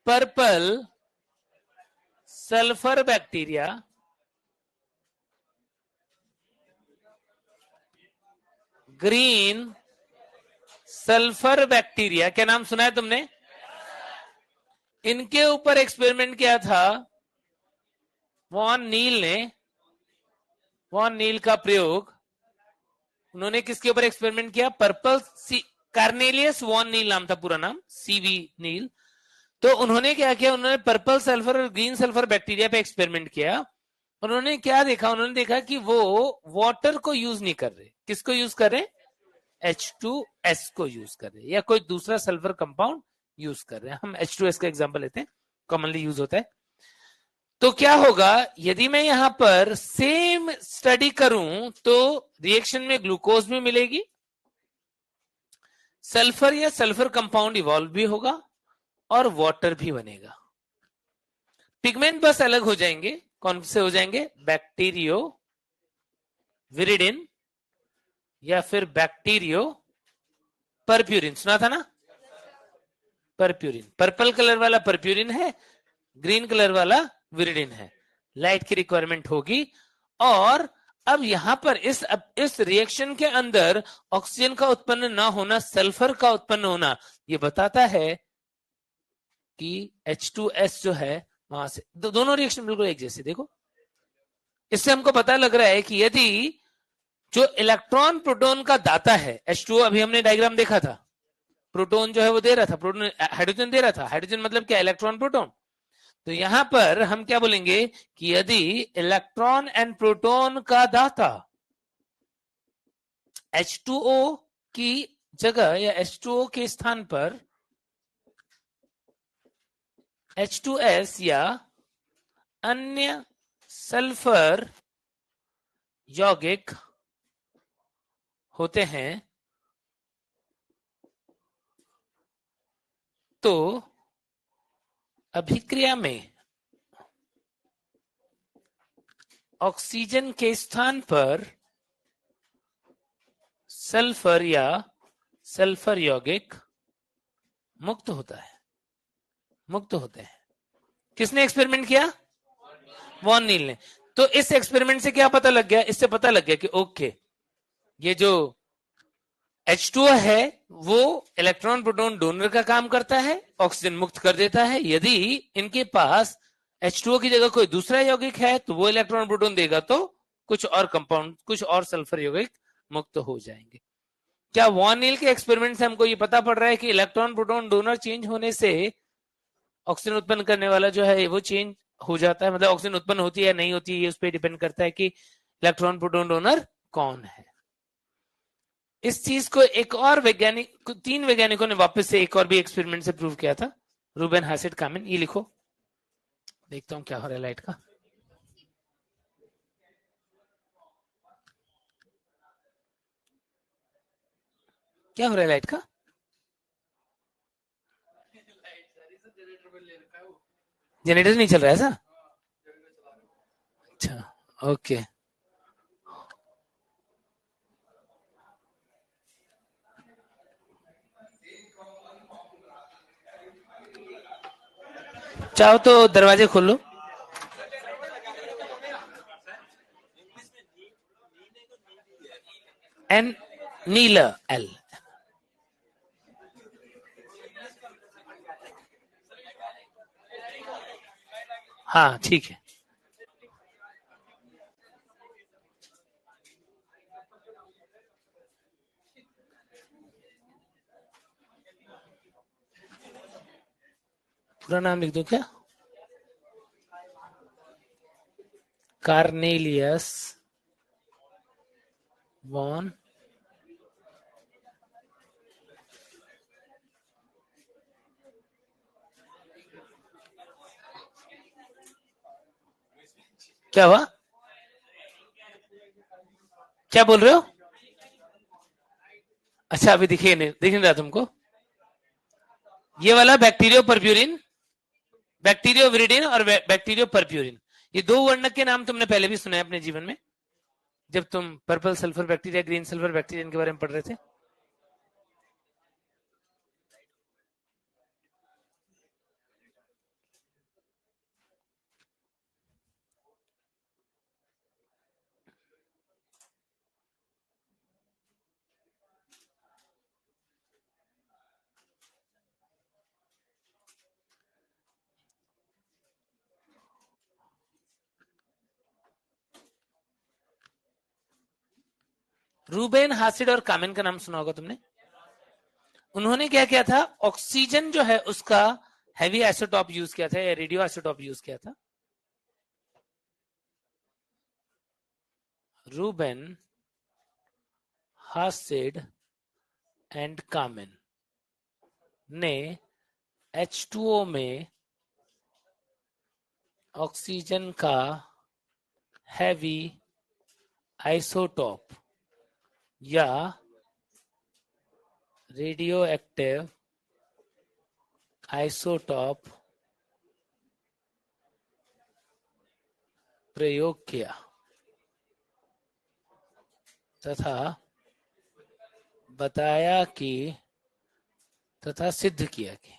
purple sulphur bacteria, green sulphur bacteria, क्या नाम सुना है तुमने? इनके ऊपर एक्सपेरिमेंट किया था वॉन नील ने। वॉन नील का प्रयोग, उन्होंने किसके ऊपर एक्सपेरिमेंट किया? पर्पल कार्नेलियस वॉन नील नाम था, पूरा नाम सीवी नील। तो उन्होंने क्या किया, उन्होंने पर्पल सल्फर और ग्रीन सल्फर बैक्टीरिया पे एक्सपेरिमेंट किया। उन्होंने क्या देखा? उन्होंने देखा कि वो वाटर को यूज नहीं कर रहे। किसको यूज कर रहे? H2S को यूज कर रहे हैं, या कोई दूसरा सल्फर कंपाउंड यूज कर रहे हैं। हम H2S का एग्जांपल लेते हैं, कॉमनली यूज होता है। तो क्या होगा यदि मैं यहां पर सेम स्टडी करूं, तो रिएक्शन में ग्लूकोज भी मिलेगी, सल्फर या सल्फर कंपाउंड इवॉल्व भी होगा, और वाटर भी बनेगा। पिगमेंट बस अलग हो जाएंगे। कौन से हो जाएंगे? बैक्टीरियो विरिडिन या फिर बैक्टीरियो परप्यूरिन। सुना था ना? परप्यूरिन, पर्पल कलर वाला परप्यूरिन है, ग्रीन कलर वाला विरिडिन है। लाइट की रिक्वायरमेंट होगी। और अब यहां पर इस रिएक्शन के अंदर ऑक्सीजन का उत्पन्न ना होना, सल्फर का उत्पन्न होना, यह बताता है कि H2S जो है वहां से दोनों रिएक्शन बिल्कुल एक जैसे। देखो, इससे हमको पता लग रहा है कि यदि जो इलेक्ट्रॉन प्रोटॉन का दाता है H2O, अभी हमने डायग्राम देखा था, प्रोटॉन जो है वो दे रहा था, प्रोटॉन हाइड्रोजन दे रहा था। हाइड्रोजन मतलब क्या? Electron proton. तो यहां पर हम क्या बोलेंगे कि यदि इलेक्ट्रॉन एंड प्रोटॉन का दाता H2O की जगह या H2O के स्थान पर H2S या अन्य सल्फर यौगिक होते हैं, तो अभिक्रिया में ऑक्सीजन के स्थान पर सल्फर या सल्फर यौगिक मुक्त होता है, मुक्त होते हैं। किसने एक्सपेरिमेंट किया? वॉन नील ने। तो इस एक्सपेरिमेंट से क्या पता लग गया? इससे पता लग गया कि ओके, ये जो H2O है वो इलेक्ट्रॉन प्रोटॉन डोनर का काम करता है, ऑक्सीजन मुक्त कर देता है। यदि इनके पास H2O की जगह कोई दूसरा यौगिक है तो वो इलेक्ट्रॉन प्रोटॉन देगा, तो कुछ और कंपाउंड, कुछ और सल्फर यौगिक मुक्त हो जाएंगे। क्या वॉन नील के एक्सपेरिमेंट से हमको ये पता पड़ रहा है कि इलेक्ट्रॉन प्रोटॉन डोनर चेंज होने से ऑक्सीजन उत्पन्न करने वाला जो है वो चेंज हो जाता है? मतलब ऑक्सीजन उत्पन्न होती है या नहीं होती है, ये उस पर डिपेंड करता है कि इलेक्ट्रॉन प्रोटॉन डोनर कौन है। इस चीज को एक और वैज्ञानिक, 3 वैज्ञानिकों ने वापस से एक और भी एक्सपेरिमेंट से प्रूव किया था, रूबेन, हासेट, कामिन। ये लिखो, देखता हूं क्या हो रहा है लाइट का। क्या हो रहा है लाइट का? जनरेटर नहीं चल रहा है ऐसा? अच्छा, ओके। चाहो तो दरवाजे खोल लो। एन नीला एल। हाँ ठीक है। पूरा नाम लिख दो क्या? कार्नेलियस वॉन क्या हुआ? क्या बोल रहे हो? अच्छा, अभी दिखे नहीं, दिख नहीं रहा तुमको? ये वाला बैक्टीरियो परप्यूरिन, बैक्टीरियो विरिडिन और बैक्टीरियो परप्यूरिन, ये 2 वर्णक के नाम तुमने पहले भी सुने अपने जीवन में। जब तुम purple sulphur bacteria, green sulphur bacteria इनके बारे में पढ़ रहे थे? रूबेन हासिड और कामेन का नाम सुना होगा तुमने। उन्होंने क्या किया था, ऑक्सीजन जो है उसका हैवी आइसोटॉप यूज किया था या रेडियो आइसोटॉप यूज किया था। रूबेन हासिड एंड कामेन ने H2O में ऑक्सीजन का हैवी आइसोटॉप या रेडियो एक्टिव आइसोटॉप प्रयोग किया तथा बताया कि तथा सिद्ध किया कि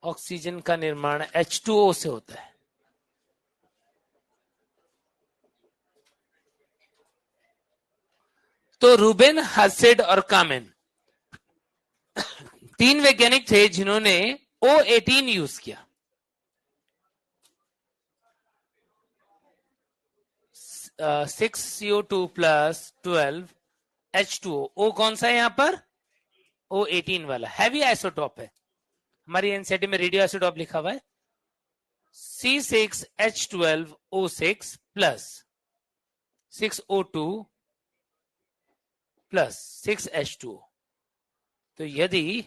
ऑक्सीजन का निर्माण H2O से होता है। तो रूबेन हासिड और कामेन तीन वैज्ञानिक थे जिन्होंने O18 यूज किया। 6CO2 plus 12 H2O। O कौन सा है यहां पर? O18 वाला हैवी आइसोटॉप है। हमारी एनसीईआरटी में रेडियो आइसोटॉप लिखा हुआ है C6H12O6 plus 6O2 plus 6H2O। तो यदि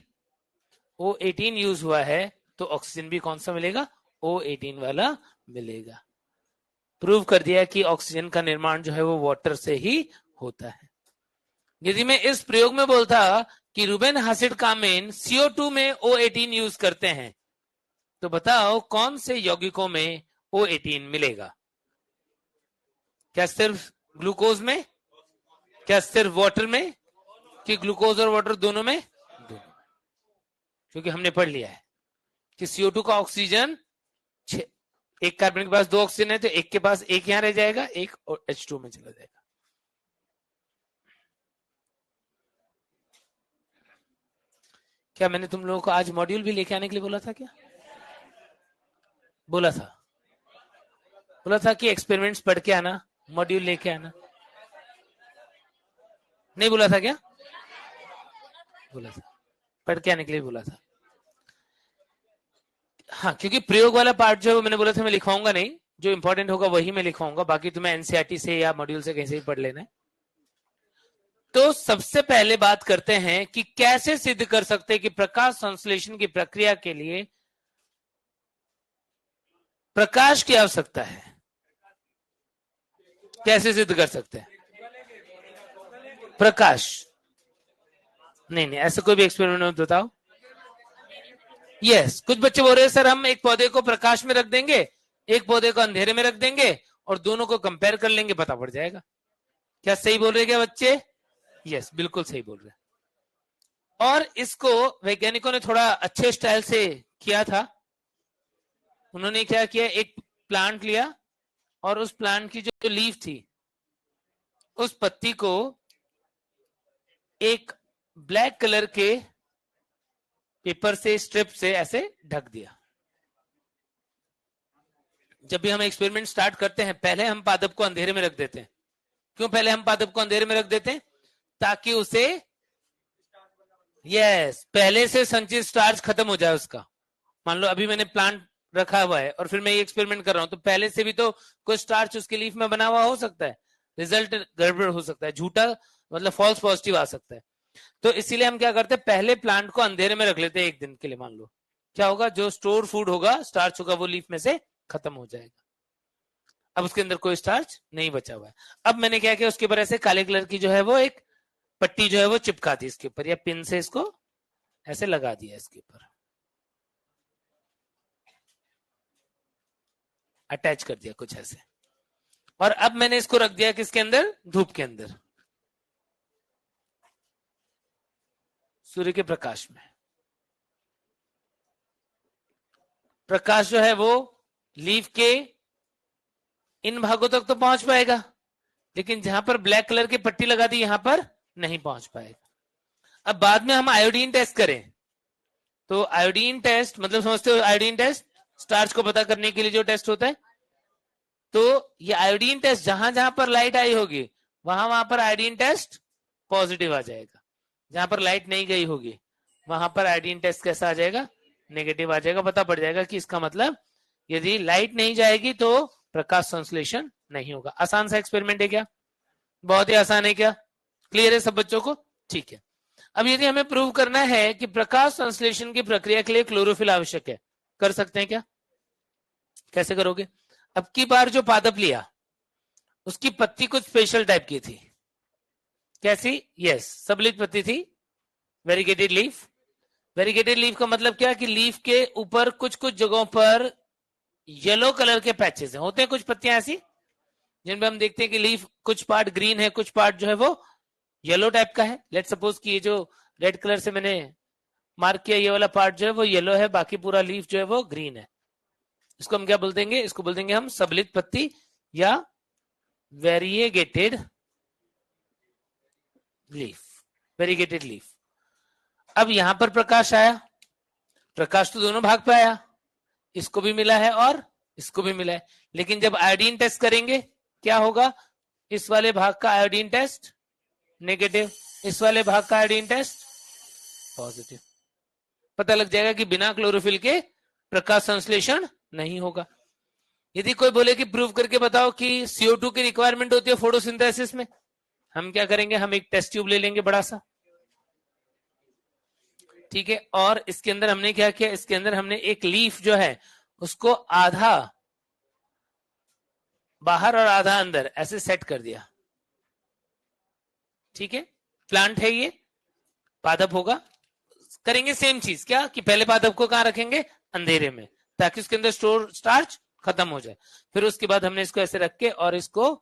O18 यूज हुआ है तो ऑक्सीजन भी कौन सा मिलेगा? O18 वाला मिलेगा। प्रूव कर दिया कि ऑक्सीजन का निर्माण जो है वो वाटर से ही होता है। यदि मैं इस प्रयोग में बोलता कि रूबेन हासिड कामेन CO2 में O18 यूज करते हैं तो बताओ कौन से यौगिकों में O18 मिलेगा? क्या सिर्फ ग्लूकोज में? क्या सिर्फ वाटर में? कि ग्लूकोज और वाटर दोनों में? दोनों। क्योंकि हमने पढ़ लिया है कि CO2 का ऑक्सीजन, एक कार्बन के पास दो ऑक्सीजन है तो एक के पास एक यहां रह जाएगा, एक और H2 में चला जाएगा। क्या मैंने तुम लोगों को आज मॉड्यूल भी लेके आने के लिए बोला था? क्या बोला था? बोला था कि एक्सपेरिमेंट्स पढ़ के आना, मॉड्यूल लेके आना। नहीं बोला था क्या? बोला था, पढ़ के आने के लिए बोला था। हाँ, क्योंकि प्रयोग वाला पार्ट जो मैंने बोला था मैं लिखवाऊंगा नहीं, जो इंपॉर्टेंट होगा वही मैं लिखवाऊंगा, बाकी तुम्हें एनसीईआरटी से या मॉड्यूल से कहीं से भी पढ़ लेना है। तो सबसे पहले बात करते हैं कि कैसे सिद्ध कर सकते हैं कि प्रकाश संश्लेषण की प्रक्रिया के लिए प्रकाश की आवश्यकता है। कैसे सिद्ध कर सकते हैं? प्रकाश नहीं, ऐसा कोई भी एक्सपेरिमेंट बताओ। यस, कुछ बच्चे बोल रहे हैं सर हम एक पौधे को प्रकाश में रख देंगे, एक पौधे को अंधेरे में रख देंगे और दोनों को कंपेयर कर लेंगे, पता पड़ जाएगा। क्या सही बोल रहे क्या बच्चे? यस, बिल्कुल सही बोल रहे। और इसको वैज्ञानिकों ने थोड़ा अच्छे स्टाइल से किया था। उन्होंने क्या किया, एक प्लांट लिया और उस प्लांट की जो लीफ थी उस पत्ती को एक ब्लैक कलर के पेपर से, स्ट्रिप से ऐसे ढक दिया। जब भी हम एक्सपेरिमेंट स्टार्ट करते हैं पहले हम पादप को अंधेरे में रख देते हैं। क्यों पहले हम पादप को अंधेरे में रख देते हैं? ताकि उसे पहले से संचित स्टार्च खत्म हो जाए उसका। मान लो अभी मैंने प्लांट रखा हुआ है और फिर मैं ये एक्सपेरिमेंट कर रहा हूं तो पहले से भी तो कुछ स्टार्च उसके लीफ में बना हुआ हो सकता है, रिजल्ट गड़बड़ हो सकता है, झूठा मतलब फॉल्स पॉजिटिव आ सकता है। तो इसीलिए हम क्या करते हैं, पहले प्लांट को अंधेरे में रख लेते हैं एक दिन के लिए। मान लो क्या होगा, जो स्टोर फूड होगा, स्टार्च होगा, वो लीफ में से खत्म हो जाएगा। अब उसके अंदर कोई स्टार्च नहीं बचा हुआ है। अब मैंने क्या किया, उसके ऊपर ऐसे काले कलर की जो है वो एक पट्टी जो है वो चिपका दी इसके ऊपर, या पिन से इसको ऐसे लगा दिया इसके ऊपर, अटैच कर दिया कुछ ऐसे। और अब मैंने इसको रख दिया किसके अंदर, धूप के अंदर, सूर्य के प्रकाश में। प्रकाश जो है वो लीफ के इन भागों तक तो पहुंच पाएगा, लेकिन जहां पर ब्लैक कलर की पट्टी लगा दी यहां पर नहीं पहुंच पाएगा। अब बाद में हम आयोडीन टेस्ट करें, तो आयोडीन टेस्ट मतलब समझते हो, आयोडीन टेस्ट स्टार्च को पता करने के लिए जो टेस्ट होता है, तो ये आयोडीन टेस्ट जहां जहां पर लाइट आई होगी वहां वहां पर आयोडीन टेस्ट पॉजिटिव आ जाएगा, जहां पर लाइट नहीं गई होगी वहां पर आयोडीन टेस्ट कैसा आ जाएगा, नेगेटिव आ जाएगा। पता पड़ जाएगा कि इसका मतलब यदि लाइट नहीं जाएगी तो प्रकाश संश्लेषण नहीं होगा। आसान सा एक्सपेरिमेंट है क्या, बहुत ही आसान है क्या, क्लियर है सब बच्चों को, ठीक है। अब यदि हमें प्रूव करना है कि प्रकाश संश्लेषण की प्रक्रिया के लिए क्लोरोफिल आवश्यक है, कर सकते हैं क्या, कैसे करोगे। अब की बार जो पादप लिया उसकी पत्ती कुछ स्पेशल टाइप की थी, कैसी, यस सबलित पत्ती थी, वेरीगेटेड लीफ। वेरीगेटेड लीफ का मतलब क्या कि लीफ के ऊपर कुछ कुछ जगहों पर येलो कलर के पैचेस होते हैं, कुछ पत्तियां ऐसी जिनमें हम देखते हैं कि लीफ कुछ पार्ट ग्रीन है, कुछ पार्ट जो है वो येलो टाइप का है। लेट सपोज कि ये जो रेड कलर से मैंने मार्क किया ये वाला पार्ट जो है वो येलो है, बाकी पूरा लीफ जो है वो ग्रीन है। इसको हम क्या बोल देंगे, इसको बोल देंगे हम सबलित पत्ती या वेरिएगेटेड लीफ, वेरीगेटेड लीफ। अब यहां पर प्रकाश आया, प्रकाश तो दोनों भाग पे आया, इसको भी मिला है और इसको भी मिला है, लेकिन जब आयोडीन टेस्ट करेंगे क्या होगा, इस वाले भाग का आयोडीन टेस्ट नेगेटिव, इस वाले भाग का आयोडीन टेस्ट पॉजिटिव। पता लग जाएगा कि बिना क्लोरोफिल के प्रकाश संश्लेषण नहीं होगा। यदि कोई बोले कि प्रूव करके बताओ कि CO2 की रिक्वायरमेंट होती है फोटोसिंथेसिस में, हम क्या करेंगे, हम एक टेस्ट ट्यूब ले लेंगे बड़ा सा, ठीक है, और इसके अंदर हमने क्या किया, इसके अंदर हमने एक लीफ जो है उसको आधा बाहर और आधा अंदर ऐसे सेट कर दिया, ठीक है। प्लांट है ये, पादप होगा, करेंगे सेम चीज, क्या कि पहले पादप को कहां रखेंगे, अंधेरे में, ताकि उसके अंदर स्टोर स्टार्च खत्म हो जाए। फिर उसके बाद हमने इसको ऐसे रख के और इसको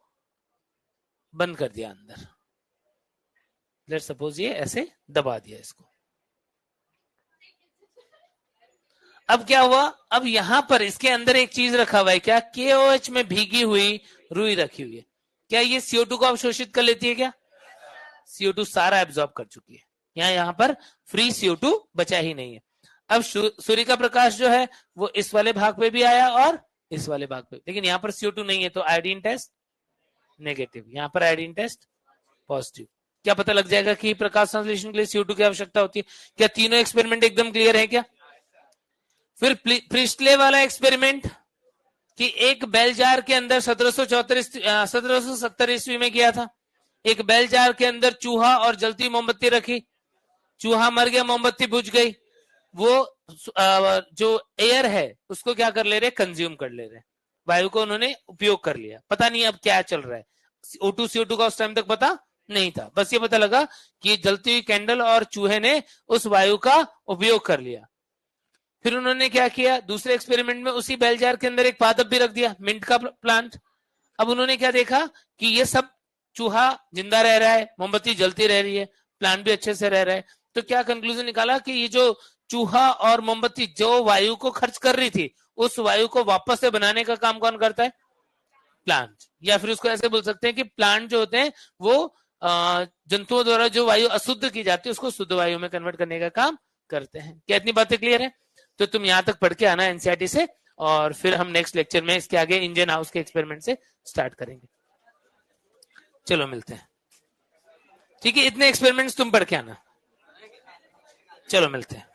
बंद कर दिया अंदर, लेट्स सपोज ये ऐसे दबा दिया इसको। अब क्या हुआ, अब यहां पर इसके अंदर एक चीज रखा हुआ है, क्या KOH में भीगी हुई रुई रखी हुई है, क्या ये CO2 को अवशोषित कर लेती है, क्या CO2 सारा एब्जॉर्ब कर चुकी है, यहां पर फ्री CO2 बचा ही नहीं है। अब सूर्य का प्रकाश जो है वो इस वाले भाग पे भी आया और इस वाले भाग पे, लेकिन यहाँ पर CO2 नहीं है, तो आयोडीन टेस्ट नेगेटिव, यहाँ पर आयोडीन टेस्ट पॉजिटिव। क्या पता लग जाएगा कि प्रकाश संश्लेषण के लिए CO2 की आवश्यकता होती है। क्या तीनों एक्सपेरिमेंट एकदम क्लियर है क्या। फिर प्रिस्टले वाला एक्सपेरिमेंट कि एक बेल जार के अंदर 1770 ईस्वी में किया था, एक बेल जार के अंदर चूहा और जलती मोमबत्ती रखी, चूहा मर गया, मोमबत्ती बुझ गई, वो जो एयर है उसको क्या कर ले रहे, कंज्यूम कर ले रहे, वायु को उन्होंने उपयोग कर लिया। पता नहीं अब क्या चल रहा है, O2 CO2 का उस टाइम तक पता नहीं था, बस ये पता लगा कि जलती हुई कैंडल और चूहे ने उस वायु का उपयोग कर लिया। फिर उन्होंने क्या किया, दूसरे एक्सपेरिमेंट में उसी बेल जार के अंदर एक पादप भी रख दिया, मिंट का प्लांट। अब उन्होंने क्या देखा कि ये सब चूहा जिंदा रह रहा है, मोमबत्ती जलती रह रही है, प्लांट भी अच्छे से रह रहा है, तो क्या कंक्लूजन निकाला कि ये जो चूहा और मोमबत्ती जो वायु को खर्च कर रही थी, उस वायु को वापस से बनाने का काम कौन करता है, प्लांट। या फिर उसको ऐसे बोल सकते हैं कि प्लांट जो होते हैं वो जंतुओं द्वारा जो वायु अशुद्ध की जाती है उसको शुद्ध वायु में कन्वर्ट करने का काम करते हैं। क्या इतनी बातें क्लियर है। तो तुम यहां तक पढ़ के आना एनसीईआरटी से, और फिर हम नेक्स्ट लेक्चर में इसके आगे इंजन हाउस के एक्सपेरिमेंट से स्टार्ट करेंगे। चलो मिलते हैं, ठीक है, इतने एक्सपेरिमेंट्स तुम पढ़ के आना, चलो मिलते हैं।